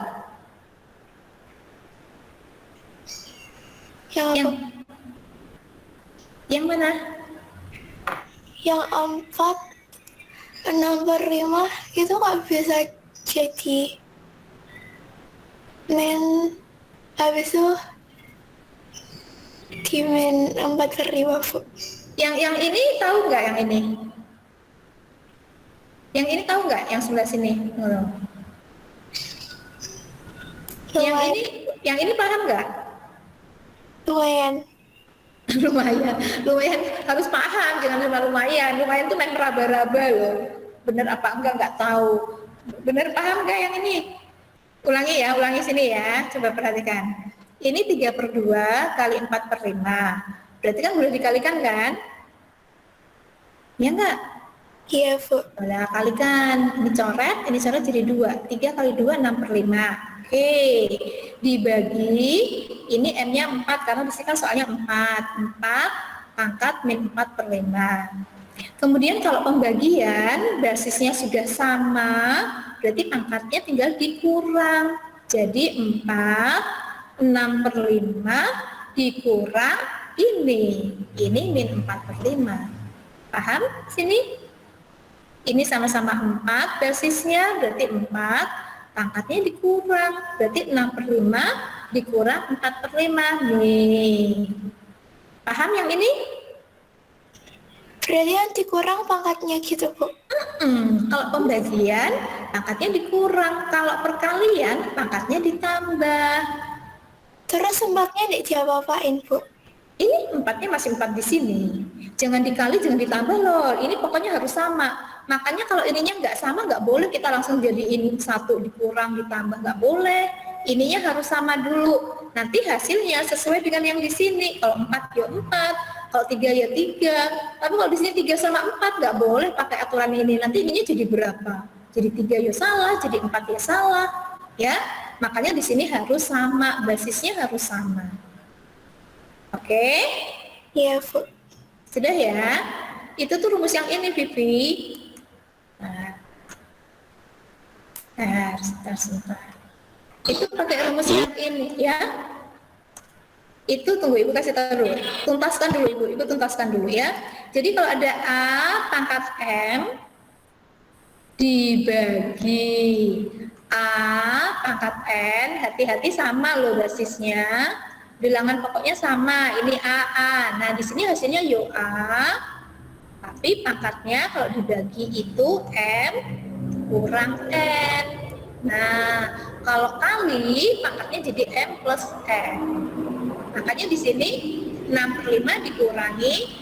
Yang mana? Yang 4 6/5 itu nggak bisa jadi min, habis itu di min 4/5, Bu. Yang ini tahu nggak yang ini? Yang ini tahu nggak? Yang sebelah sini. Yang ini paham nggak? Lumayan. lumayan harus paham, jangan cuma lumayan tuh main meraba-raba loh, bener apa enggak nggak tahu, bener paham nggak yang ini? Ulangi sini ya, coba perhatikan, ini 3/2 kali 4/5, berarti kan boleh dikalikan kan? Ya enggak? Iya, Bu. Boleh kalikan, ini coret jadi 2, 3 kali 2 6/5. Oke, dibagi, ini M-nya 4, karena di sini kan soalnya 4 pangkat min 4/5. Kemudian kalau pembagian basisnya sudah sama, berarti pangkatnya tinggal dikurang. Jadi 4, 6 per 5 dikurang ini min 4 per 5. Paham sini? Ini sama-sama 4 basisnya, berarti 4, pangkatnya dikurang, berarti 6 per 5 dikurang 4 per 5. Nih. Paham yang ini? Berarti yang dikurang pangkatnya gitu, Bu. Kalau pembagian, pangkatnya dikurang. Kalau perkalian, pangkatnya ditambah. Terus 4-nya tidak diapa-apain, Bu. Ini 4-nya masih 4 di sini. Jangan dikali, jangan ditambah loh. Ini pokoknya harus sama. Makanya kalau ininya nggak sama, nggak boleh kita langsung jadiin 1 dikurang, ditambah. Nggak boleh. Ininya harus sama dulu. Nanti hasilnya sesuai dengan yang di sini. Kalau 4 ya 4. Kalau 3 ya 3, tapi kalau di sini 3 sama 4 nggak boleh pakai aturan ini. Nanti ininya jadi berapa? Jadi 3 ya salah, jadi 4 ya salah, ya. Makanya di sini harus sama, basisnya harus sama. Oke? Iya, Bu. Sudah ya? Itu tuh rumus yang ini, Vivi. Nah, sebentar. Itu pakai rumus yang ini, ya. Itu tunggu Ibu kasih tahu dulu. Tuntaskan dulu Ibu tuntaskan dulu ya. Jadi kalau ada A pangkat M dibagi A pangkat N, hati-hati sama loh basisnya. Bilangan pokoknya sama, ini AA. Nah, di sini hasilnya yo A. Tapi pangkatnya kalau dibagi itu M kurang N. Nah, kalau kali pangkatnya jadi M plus N. Makanya di sini 6 per 5 dikurangi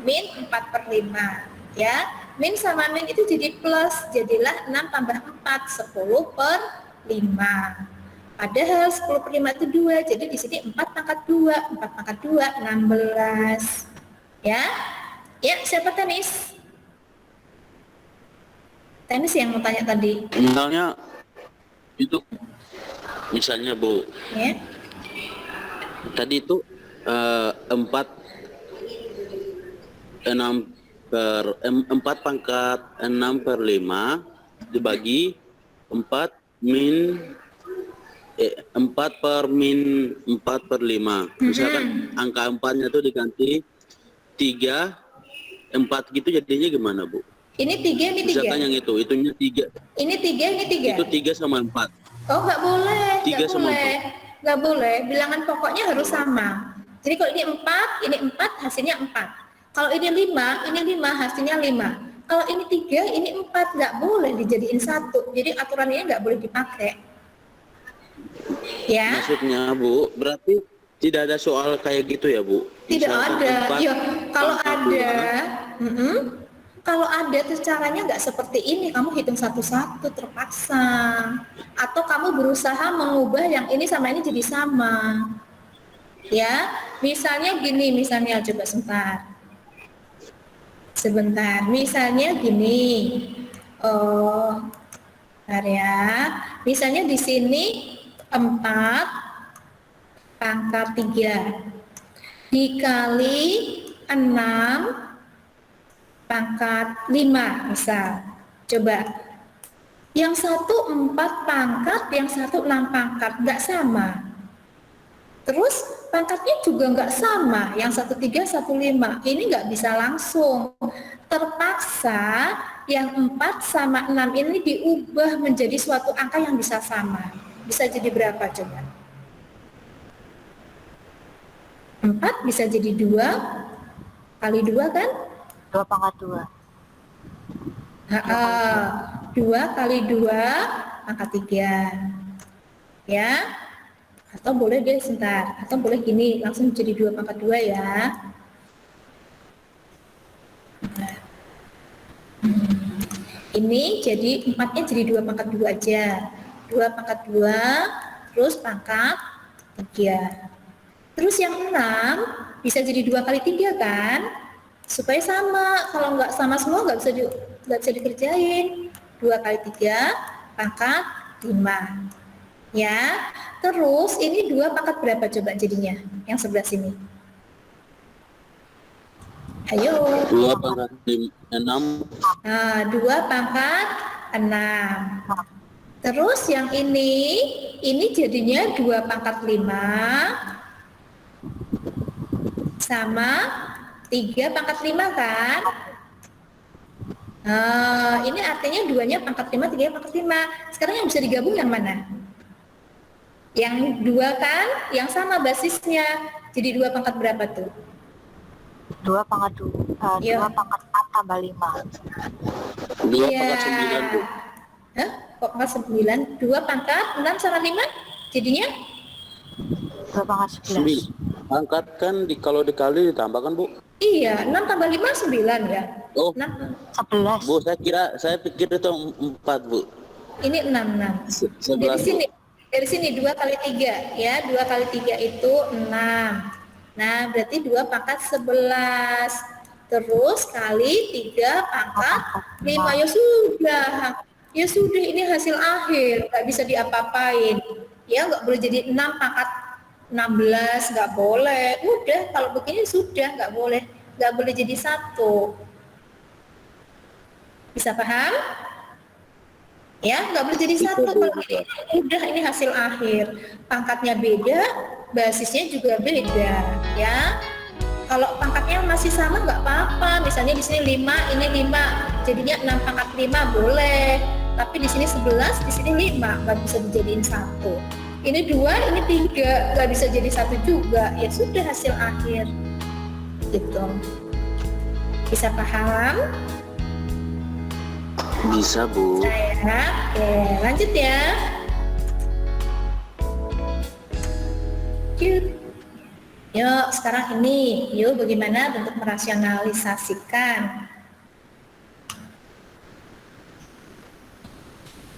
min 4 per 5. Ya, min sama min itu jadi plus, jadilah 6 tambah 4, 10 per 5. Padahal 10 per 5 itu 2, jadi di sini 4 pangkat 2, 4 pangkat 2, 16. Ya, ya siapa tenis? Tenis yang mau tanya tadi. Misalnya Bu, Ya. tadi itu 4 pangkat 6 per 5 dibagi 4 per min 4 per 5. Misalkan angka 4-nya itu diganti 3, 4 gitu jadinya gimana Bu? Ini 3, ini 3. Misalkan yang itunya 3. Ini 3, ini 3. Itu 3 sama 4. Oh, nggak boleh. 3 sama 4. Nggak boleh, bilangan pokoknya harus sama. Jadi kalau ini 4, hasilnya 4. Kalau ini 5, hasilnya 5. Kalau ini 3, ini 4, nggak boleh dijadiin 1. Jadi aturan ini nggak boleh dipakai. Ya? Maksudnya Bu, berarti tidak ada soal kayak gitu ya Bu? Tidak Misalkan ada. 4 Ya, kalau ada, pangkat kalau ada tuh caranya nggak seperti ini, kamu hitung satu-satu terpaksa. Atau kamu berusaha mengubah yang ini sama ini jadi sama. Ya, misalnya gini, coba sebentar. Misalnya gini, bentar ya. Misalnya di sini 4 pangkat 3 dikali 6 pangkat 5 misal. Coba. Yang satu 4 pangkat, yang satu 6 pangkat, nggak sama. Terus pangkatnya juga nggak sama, yang 1 3, 1 5. Ini nggak bisa langsung. Terpaksa yang 4 sama 6 ini diubah menjadi suatu angka yang bisa sama. Bisa jadi berapa coba? 4 bisa jadi 2 kali 2 kan? 2 pangkat 2. 2 kali 2 pangkat 3. Ya. Atau boleh deh sebentar. Atau boleh gini, langsung jadi 2 pangkat 2 ya. Nah. Ini jadi 4-nya jadi 2 pangkat 2 aja. 2 pangkat 2, terus pangkat 3. Terus yang 6 bisa jadi 2 kali 3 kan? Supaya sama. Kalau nggak sama semua nggak bisa dikerjain. 2 kali 3 pangkat 5. Ya. Terus ini 2 pangkat berapa coba jadinya? Yang sebelah sini. Ayo. 2 pangkat 6. Nah, 2 pangkat 6. Terus yang ini jadinya 2 pangkat 5 sama 3 pangkat 5 kan? Ini artinya 2-nya pangkat 5, 3 pangkat 5. Sekarang yang bisa digabung yang mana? Yang 2 kan? Yang sama basisnya. Jadi 2 pangkat berapa tuh? 2 pangkat 2, Iya. 2 pangkat 4 tambah 5. 2 Iya. pangkat 9, Bu. Hah? Kok pangkat 9? 2 pangkat 6 sama 5? Jadinya? 2 pangkat 11. Pangkat kan kalau dikali ditambahkan, Bu. Iya, 6 tambah 5 9 ya. Oh, 6. 11. Bu, saya pikir itu 4, Bu. Ini 6. Dari 11, Bu. sini. Dari sini 2 kali 3 ya. 2 kali 3 itu 6. Nah, berarti 2 pangkat 11. Terus kali 3 pangkat 5. Ya sudah. Ya sudah, ini hasil akhir. Nggak bisa diapa-apain. Ya, nggak boleh jadi 6 pangkat 16. Nggak boleh. Udah, kalau begini sudah nggak boleh. Nggak boleh jadi 1. Bisa paham? Ya, nggak boleh jadi 1 kalau gini. Udah, ini hasil akhir. Pangkatnya beda, basisnya juga beda, ya. Kalau pangkatnya masih sama nggak apa-apa. Misalnya di sini 5, ini 5, jadinya 6 pangkat 5 boleh. Tapi di sini 11, di sini 5, nggak bisa dijadiin 1. Ini 2, ini 3, nggak bisa jadi 1 juga. Ya sudah, hasil akhir. Gitu. Bisa paham? Bisa, Bu. Saya, oke, lanjut ya. Yuk, sekarang ini, yuk bagaimana bentuk merasionalisasikan.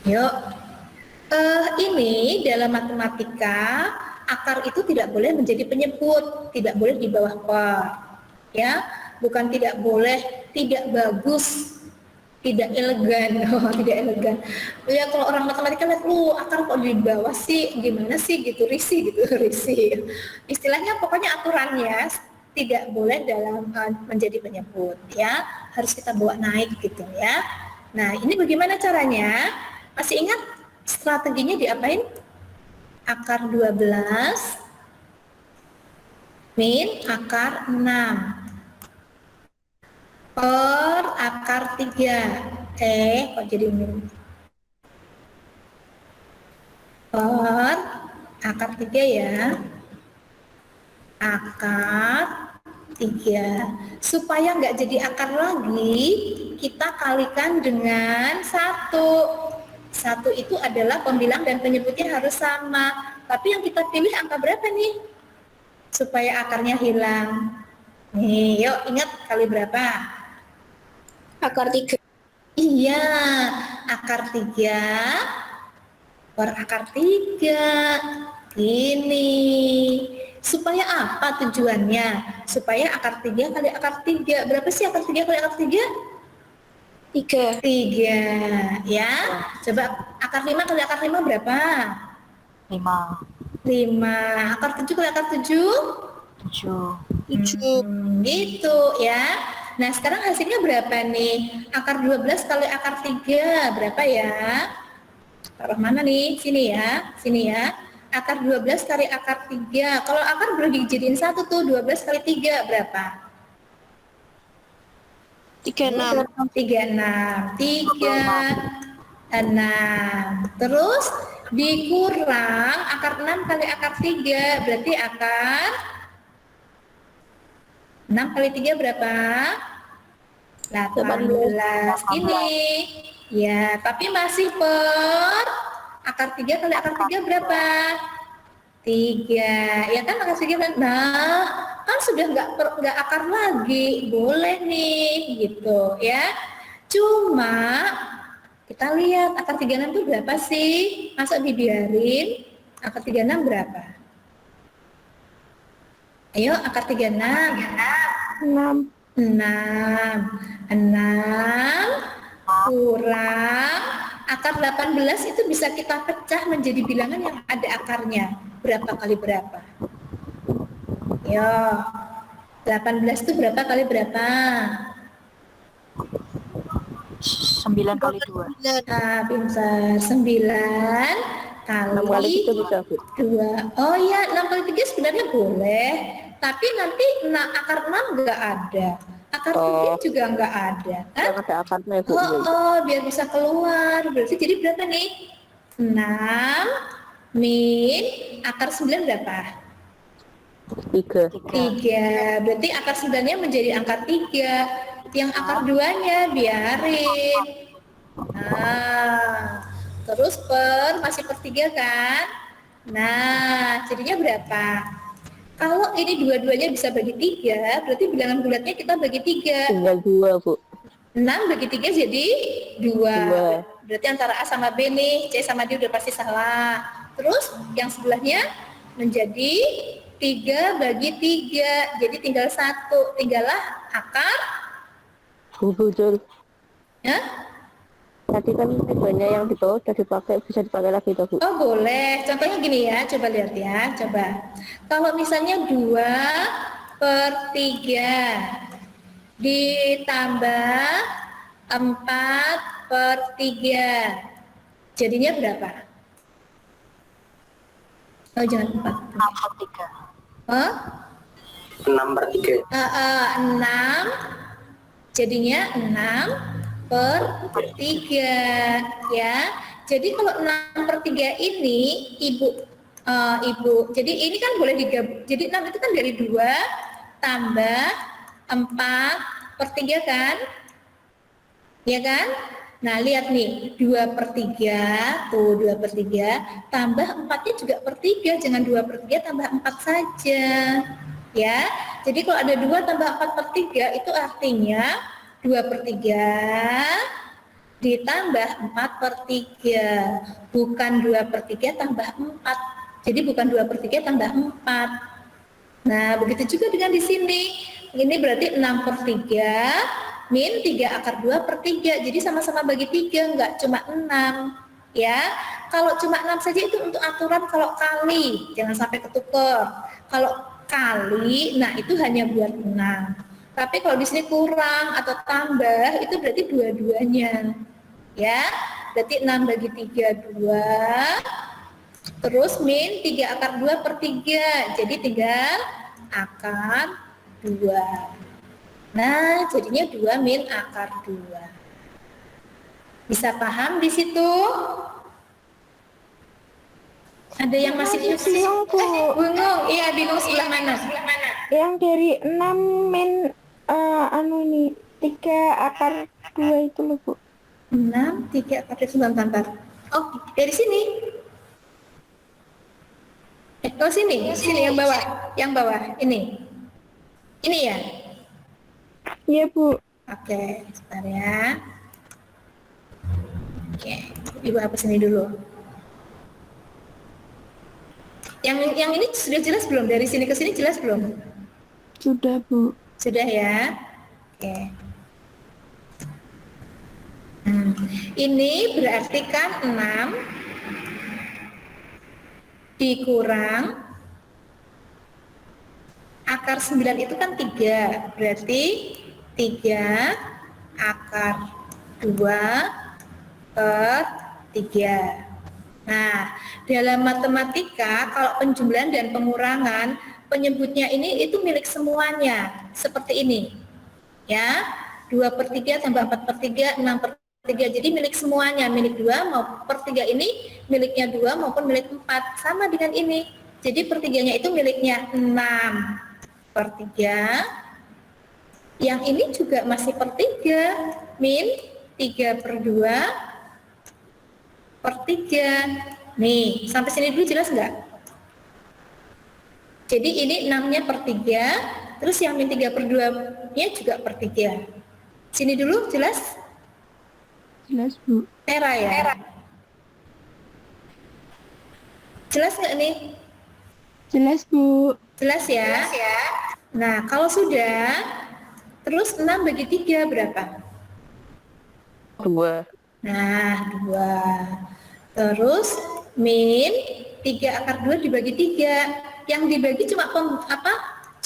Yuk, ini dalam matematika, akar itu tidak boleh menjadi penyebut, tidak boleh di bawah per. Ya, bukan tidak boleh, tidak bagus, tidak elegan. Tidak elegan. Ya kalau orang matematika lihat lu akar kok di bawah sih, gimana sih gitu, risih gitu. Risih. Istilahnya pokoknya aturannya tidak boleh dalam menjadi penyebut, ya, harus kita bawa naik gitu ya. Nah, ini bagaimana caranya? Masih ingat strateginya diapain? Akar 12 min akar 6 per akar 3. Kok jadi ini? Per akar 3 ya. Akar 3. Supaya nggak jadi akar lagi, kita kalikan dengan 1. 1 itu adalah pembilang dan penyebutnya harus sama. Tapi yang kita pilih angka berapa nih? Supaya akarnya hilang. Nih, yuk ingat kali berapa? Akar 3. Iya, akar 3 per akar 3. Ini. Supaya apa tujuannya? Supaya akar 3 kali akar 3. Berapa sih akar 3 kali akar 3? 3. 3. Ya. Coba akar 5 kali akar 5 berapa? 5. 5. Akar 7 kali akar 7? 7. 7. Gitu ya. Nah, sekarang hasilnya berapa nih? Akar 12 kali akar 3 berapa ya? Taruh mana nih? Sini ya. Sini ya. Akar 12 kali akar 3. Kalau akar boleh dijadiin 1 tuh. 12 kali 3 berapa? 36. 36. Terus dikurang akar 6 kali akar 3. Berarti akar 6 kali 3 berapa? 18. Ini. Ya, tapi masih per akar 3 kali akar 3 berapa? 3. Ya kan akar 3 kan? Nah, kan sudah nggak akar lagi. Boleh nih, gitu ya. Cuma kita lihat akar 36 itu berapa sih? Masa dibiarin? Akar 36 berapa? Ayo, akar 36. 6. 6 kurang akar 18 itu bisa kita pecah menjadi bilangan yang ada akarnya. Berapa kali berapa? Yo. 18 itu berapa kali berapa? 9 kali 2. Ah, pintar. 9 6 kali kali 3 bisa, Bu. 2. Oh iya, 6 kali 3 sebenarnya boleh. Tapi nanti akar 6 nggak ada. Akar 3 juga nggak ada. Kan? Yang ada akarnya, Bu. Biar bisa keluar. Berarti jadi berapa nih? 6 min akar 9 berapa? 3. 3. Berarti akar 9-nya menjadi angka 3. Yang akar 2-nya biarin. Nah, terus masih per 3 kan? Nah, jadinya berapa? Kalau ini dua-duanya bisa bagi 3, berarti bilangan bulatnya kita bagi 3. Tinggal 2, Bu. 6 bagi 3 jadi 2. 2. Berarti antara A sama B nih, C sama D udah pasti salah. Terus yang sebelahnya menjadi 3 bagi 3. Jadi tinggal 1. Tinggallah akar. Betul. Ya? Tadi kan banyak yang di bawah udah dipakai, bisa dipakai lagi tuh, Bu. Oh boleh. Contohnya gini ya, coba lihat ya. Coba. Kalau misalnya 2/3 ditambah 4/3, jadinya berapa? Oh jangan 4. 6 per 3. Oh? 6/3. 6, jadinya 6/3 ya. Jadi kalau 6/3 ini ibu, jadi ini kan boleh digabung. Jadi 6 itu kan dari 2 tambah 4/3 kan? Ya kan? Nah lihat nih, 2/3, tuh 2/3 tambah 4-nya juga per 3, jangan 2/3 tambah 4 saja. Ya, jadi kalau ada 2 tambah 4/3 itu artinya 2/3 ditambah 4/3, bukan 2/3 tambah 4. Jadi bukan 2/3 tambah 4. Nah, begitu juga dengan di sini. Ini berarti 6/3 min 3 akar 2/3. Jadi sama-sama bagi 3, enggak cuma 6. Ya, kalau cuma 6 saja itu untuk aturan kalau kali, jangan sampai ketukar. Kalau kali, nah itu hanya buat 6. Tapi kalau di sini kurang atau tambah, itu berarti dua-duanya. Ya, berarti 6 bagi 3, 2. Terus min 3 akar 2/3. Jadi tinggal akar 2. Nah, jadinya 2 min akar 2. Bisa paham di situ? Ada yang masih bingung, Bu. bingung? Iya, bingung sebelah mana? Yang dari 6 min ini 3 akar 2 itu loh, Bu. 6, 3 akar 2, sebentar. Oh, dari sini. Oh, sini yang bawah, ini ya. Iya, Bu. Oke, sebentar ya. Oke, Ibu hapus ini dulu. Yang ini sudah jelas belum? Dari sini ke sini jelas belum? Sudah, Bu. Sudah ya. Oke. Ini berarti kan 6 dikurang akar 9 itu kan 3. Berarti 3 akar 2/3. Nah, dalam matematika kalau penjumlahan dan pengurangan, penyebutnya ini itu milik semuanya, seperti ini. Ya, 2/3 tambah 4/3, 6/3, jadi milik semuanya, milik 2 maupun per 3 ini miliknya 2 maupun milik 4, sama dengan ini. Jadi per 3-nya itu miliknya 6/3. Yang ini juga masih per 3, min 3/2/3. Nih, sampai sini dulu jelas nggak? Jadi ini 6-nya per 3, terus yang min 3/2-nya juga per 3. Sini dulu jelas? Jelas, Bu. Merah ya? Jelas nggak nih? Jelas, Bu. Jelas ya? Nah, kalau sudah, terus 6 bagi 3 berapa? 2. Nah, 2. Terus min 3 akar 2 dibagi 3. Yang dibagi cuma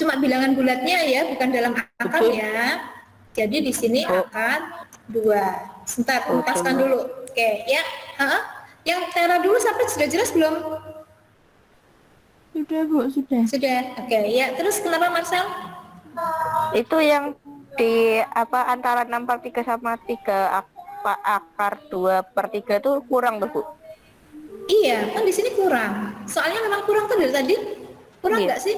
cuma bilangan bulatnya ya, bukan dalam akar Betul. ya. Jadi di sini Oh. akar 2. Sebentar, Oh, lepaskan coba. dulu. Oke, ya. Yang Tera dulu sampai sudah jelas belum? Sudah Bu, sudah. Sudah. Oke, ya. Terus kenapa Marcel? Itu yang di apa antara 6/3 sama 3 akar 2/3 itu kurang tuh Bu. Iya, kan di sini kurang. Soalnya memang kurang tuh dari tadi. Kurang Iya. nggak sih?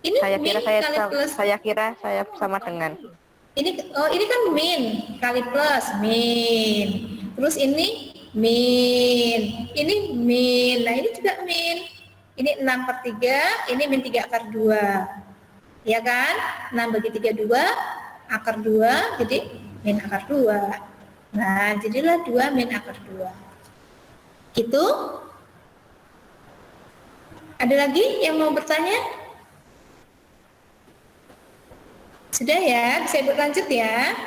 Ini Saya kira min kali plus. saya sama dengan. Ini kan min kali plus min. Terus ini min. Ini min. Nah, ini juga min. Ini 6/3, ini min 3 akar 2. Ya kan? 6 bagi 3 2, akar 2, jadi min akar 2. Nah, jadilah 2 min akar 2. Gitu. Ada lagi yang mau bertanya? Sudah ya, bisa Ibu lanjut ya.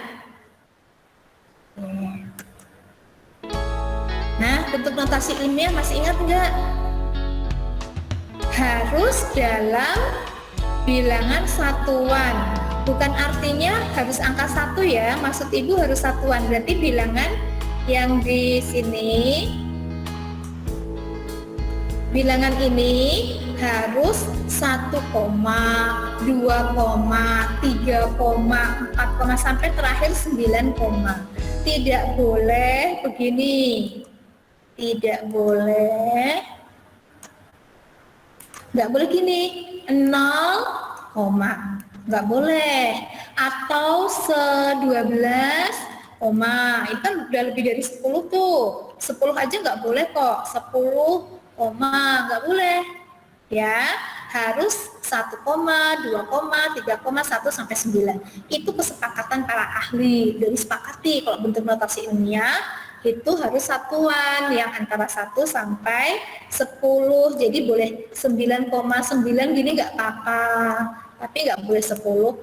Nah, bentuk notasi ilmiah masih ingat enggak? Harus dalam bilangan satuan. Bukan artinya harus angka 1 ya, maksud Ibu harus satuan. Berarti bilangan yang di sini, bilangan ini harus 1, 2, 3, 4, sampai terakhir 9, tidak boleh begini, tidak boleh, nggak boleh gini, 0, nggak boleh, atau 12, itu kan udah lebih dari 10 tuh, 10 aja nggak boleh kok, 10, nggak boleh ya, harus 1, 2, 3, 1 sampai 9. Itu kesepakatan para ahli, dari sepakati kalau bentuk notasi ilmiah itu harus satuan yang antara 1 sampai 10. Jadi boleh 9,9 gini nggak apa-apa, tapi nggak boleh 10,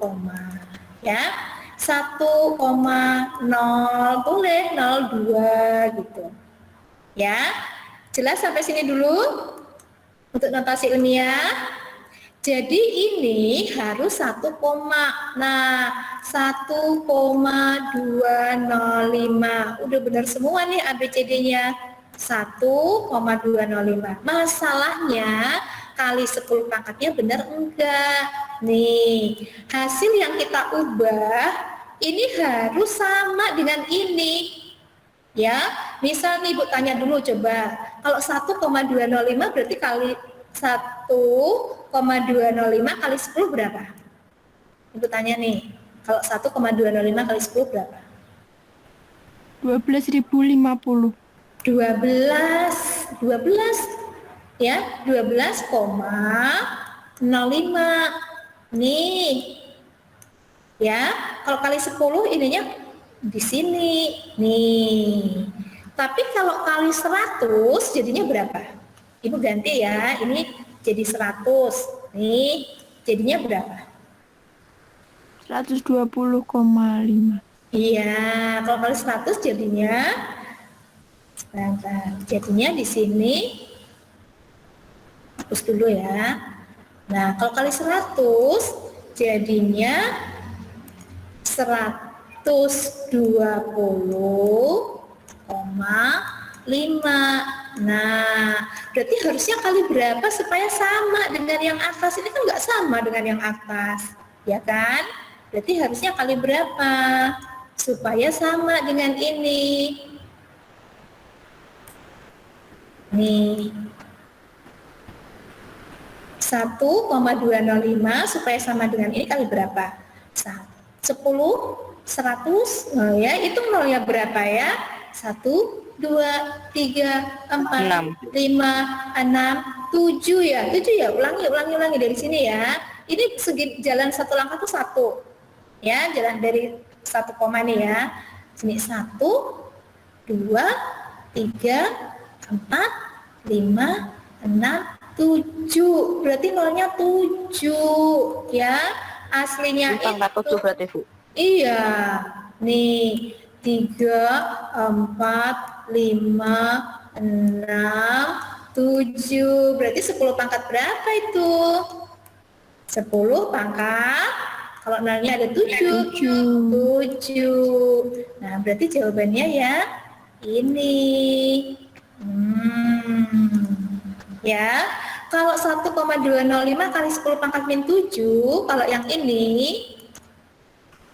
ya. 1,0 boleh, 0,2 gitu ya. Jelas sampai sini dulu untuk notasi ilmiah. Jadi ini harus 1, nah 1,205. Udah benar semua nih ABCD-nya. 1,205. Masalahnya kali 10 pangkatnya benar enggak? Nih, hasil yang kita ubah ini harus sama dengan ini. Ya, misal nih Ibu tanya dulu coba, kalau 1,205 berarti kali 1,205 kali 10 berapa? Ibu tanya nih, kalau 1,205 kali 10 berapa? 12.050. 12 ya, 12,05 nih ya. Kalau kali 10 ininya di sini nih, tapi kalau kali 100 jadinya berapa? Ibu ganti ya, ini jadi 100 nih, jadinya berapa? 120,5. Iya, kalau kali 100 jadinya jadinya di sini hapus dulu ya. Nah, kalau kali 100 jadinya 120,5. Nah, berarti harusnya kali berapa supaya sama dengan yang atas? Ini kan nggak sama dengan yang atas, ya kan? Berarti harusnya kali berapa supaya sama dengan ini? Nih, 1,205 supaya sama dengan ini kali berapa? 10, 100, oh ya, itu nolnya berapa ya? 1, 2, 3, 4, 5, 6, 7 ya, 7 ya, ulangi dari sini ya. Ini segi jalan satu langkah tuh 1, ya, jalan dari 1 koma nih ya. Sini 1, 2, 3, 4, 5, 6, 7. Berarti nolnya 7 ya. Aslinya Ini pangkat 7 berarti Bu. iya. Nih 3, 4, 5, 6, 7. Berarti 10 pangkat berapa itu? 10 pangkat, kalau nolnya ada 7. Nah, berarti jawabannya ya ini. Ya, kalau 1,205 kali 10 pangkat min 7, kalau yang ini,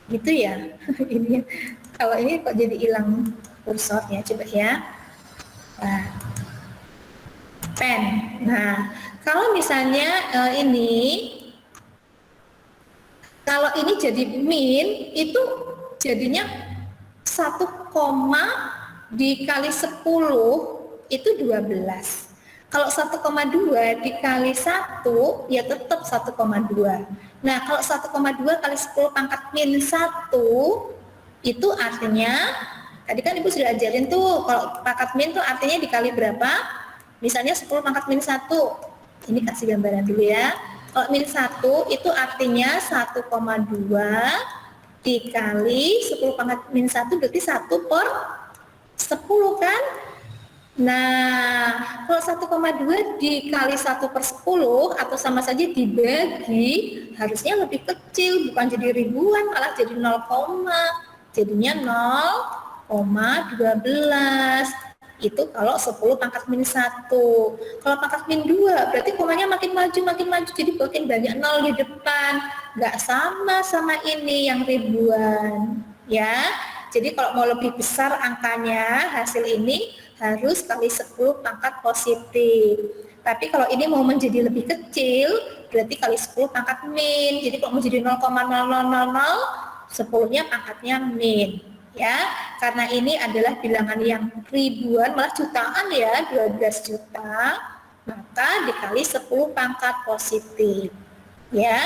gitu ya. Ini, kalau ini kok jadi hilang kursornya, coba ya. Nah, pen. Nah, kalau misalnya ini, kalau ini jadi min, itu jadinya 1, dikali 10 itu 12. Kalau 1,2 dikali 1 ya tetap 1,2. Nah, kalau 1,2 kali 10 pangkat min 1 itu artinya, tadi kan Ibu sudah ajarin tuh, kalau pangkat min tuh artinya dikali berapa? Misalnya 10 pangkat min 1. Ini kasih gambaran dulu ya. Kalau min 1 itu artinya 1,2 dikali 10 pangkat min 1 berarti 1/10 kan? Nah, kalau 1,2 dikali 1/10 atau sama saja dibagi, harusnya lebih kecil, bukan jadi ribuan, malah jadi 0, jadinya 0,12. Itu kalau 10 pangkat min 1. Kalau pangkat min 2, berarti komanya makin maju, jadi makin banyak 0 di depan. Nggak sama ini yang ribuan, ya. Jadi kalau mau lebih besar angkanya, hasil ini harus kali 10 pangkat positif. Tapi kalau ini mau menjadi lebih kecil, berarti kali 10 pangkat min. Jadi kalau mau jadi 0,0000, 10-nya pangkatnya min. Ya, karena ini adalah bilangan yang ribuan, malah jutaan ya, 12 juta, maka dikali 10 pangkat positif. Ya,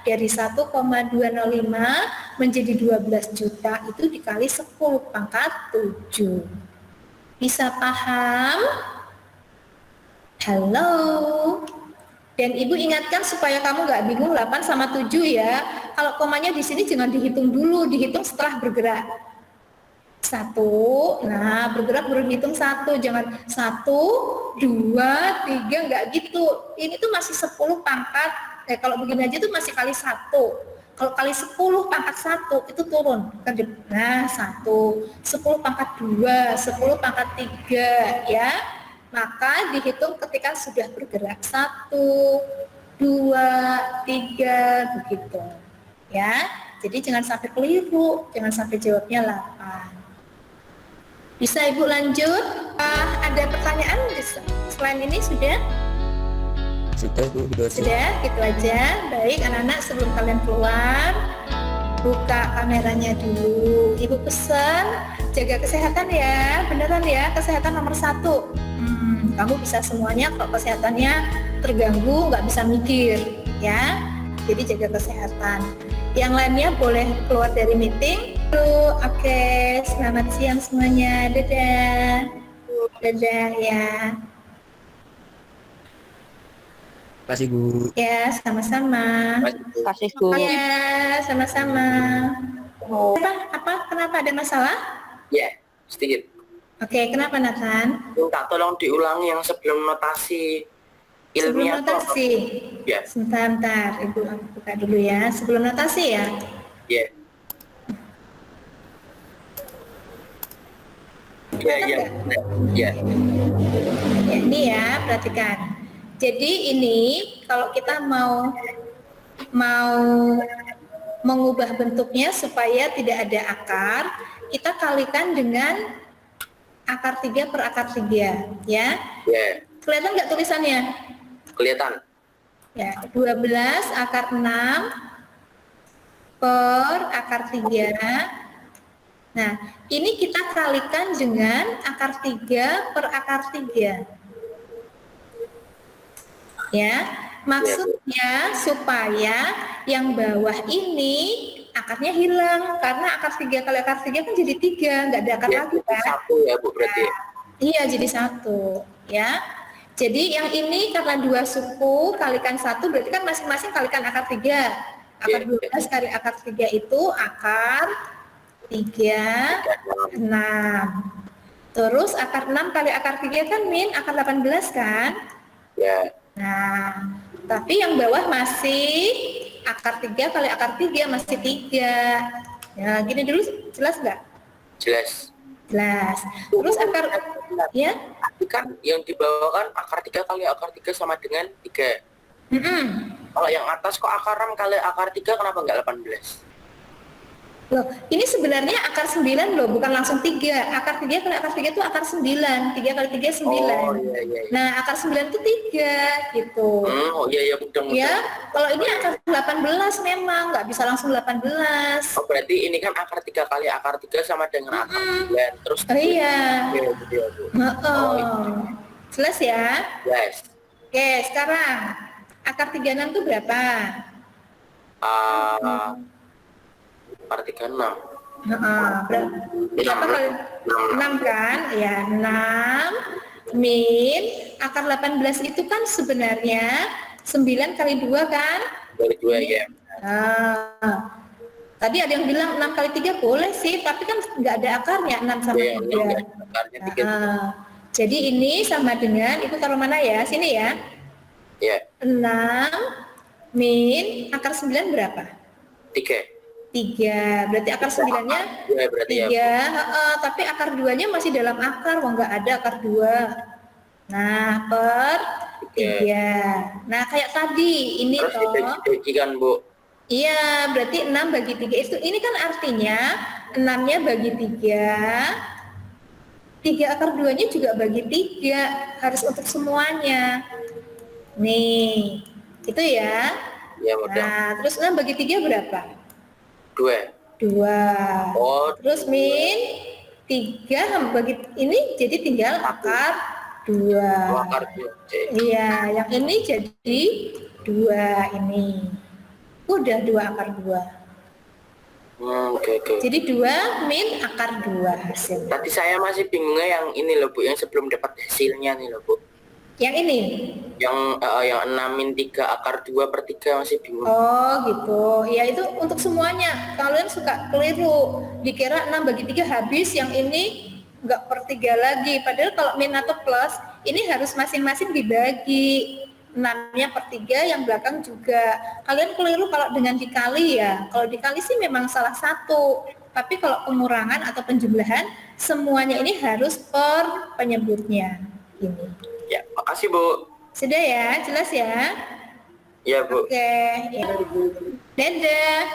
dari 1,205 menjadi 12 juta itu dikali 10 pangkat 7. Bisa paham? Halo. Dan Ibu ingatkan supaya kamu nggak bingung 8 sama 7 ya. Kalau komanya di sini jangan dihitung dulu, dihitung setelah bergerak. 1, nah berhitung 1, jangan 1, 2, 3, nggak gitu. Ini tuh masih 10 pangkat, kalau begini aja tuh masih kali 1. Kalau kali 10 pangkat 1 itu turun ke depan. Nah, 1, 10 pangkat 2, 10 pangkat 3 ya. Maka dihitung ketika sudah bergerak 1, 2, 3 begitu. Ya. Jadi jangan sampai keliru, jangan sampai jawabnya 8. Bisa Ibu lanjut? Ada pertanyaan selain ini sudah? Sudah Bu, Sudah, gitu aja. Baik anak-anak, sebelum kalian keluar, buka kameranya dulu. Ibu pesan, jaga kesehatan ya, beneran ya, kesehatan nomor 1. Kamu bisa semuanya, kalau kesehatannya terganggu, nggak bisa mikir, ya. Jadi jaga kesehatan. Yang lainnya boleh keluar dari meeting. Oke, selamat siang semuanya. Dadah. Dadah ya. Terima kasih Bu. Ya, sama-sama. Kasih Bu. Ya, sama-sama. Kenapa ada masalah? Ya, sedikit. Oke, kenapa Nathan? Minta tolong diulangi yang sebelum notasi ilmiah. Sebelum notasi. Ya. Sebentar, Ibu buka dulu ya. Sebelum notasi ya. Ya. Ya. Ya, ini ya, perhatikan. Jadi ini kalau kita mau mengubah bentuknya supaya tidak ada akar, kita kalikan dengan akar 3 per akar 3, ya. Ya. Kelihatan nggak tulisannya? Kelihatan. Ya, 12 akar 6 per akar 3. Nah, ini kita kalikan dengan akar 3 per akar 3. Ya, maksudnya supaya yang bawah ini akarnya hilang, karena akar 3 kali akar 3 kan jadi 3, nggak ada akar Ya, lagi kan? 1 ya Bu berarti. Iya, jadi 1 ya. Jadi yang ini karena 2 suku kalikan 1 berarti kan masing-masing kalikan akar 3. Akar 12 kali akar 3 itu akar 3, 6. Terus akar 6 kali akar 3 kan min akar 18 kan? Ya. Nah, Tapi yang bawah masih akar 3 kali akar 3 masih 3. Ya, gini dulu jelas nggak? Jelas. Jelas. Terus akar, ya? Tapi kan yang di bawah kan akar 3 kali akar 3 sama dengan 3. Kalau yang atas kok akar 6 kali akar 3 kenapa nggak 18? Loh, ini sebenarnya akar 9 loh, bukan langsung 3. Akar 3 kali akar 3 itu akar 9. 3 kali 3 9. Oh iya. Nah, akar 9 itu 3 gitu. Oh iya mudah-mudahan. Ya, kalau ini akar 18 memang nggak bisa langsung 18. Oh berarti ini kan akar 3 kali akar 3 sama dengan akar 9. Terus Oh iya. Iya, Bu. Jelas ya? Yes. Oke, sekarang akar 36 itu berapa? Akar 36. Berapa kali? 6 kan? Ya, 6 min akar 18 itu kan sebenarnya 9 kali 2 kan? Dari 2 ya. Tadi ada yang bilang 6 kali 3 boleh sih, tapi kan nggak ada akarnya 6 sama 3. Akarnya 3. Jadi ini sama dengan, itu taruh mana ya? Sini ya. Ya. 6 min akar 9 berapa? 3. 3. Berarti akar 9-nya 2 berarti 3. ya. Tapi akar 2-nya masih dalam akar, wah nggak ada akar 2. Nah, per 3. Nah, kayak tadi ini Terus toh. dibagi kan, Bu? Iya, berarti 6 bagi 3 itu. Ini kan artinya 6-nya bagi 3. 3 akar 2-nya juga bagi 3. Harus untuk semuanya. Nih, itu ya. Ya, mudah. Nah, terus 6 bagi 3 berapa? 2. 2. Oh, Terus min 3 bagi ini jadi tinggal akar 2. akar 2. Oke. Iya, yang ini jadi 2 ini. Udah 2 akar 2. Oke. Jadi 2 min akar 2 hasilnya. Tadi saya masih bingungnya yang ini loh, Bu, yang sebelum dapat hasilnya nih loh, Bu. Yang ini. Yang 6 min 3 akar 2 per 3 masih bingung. Oh gitu. Ya itu untuk semuanya. Kalian suka keliru. Dikira 6 bagi 3 habis, yang ini nggak per 3 lagi. Padahal kalau min atau plus, ini harus masing-masing dibagi. 6-nya per 3, yang belakang juga. Kalian keliru kalau dengan dikali ya. Kalau dikali sih memang salah satu. Tapi kalau pengurangan atau penjumlahan, semuanya ini harus per penyebutnya. Ini. Ya, makasih, Bu. Sudah ya? Jelas ya? Ya, Bu. Oke. Ya. Dadah.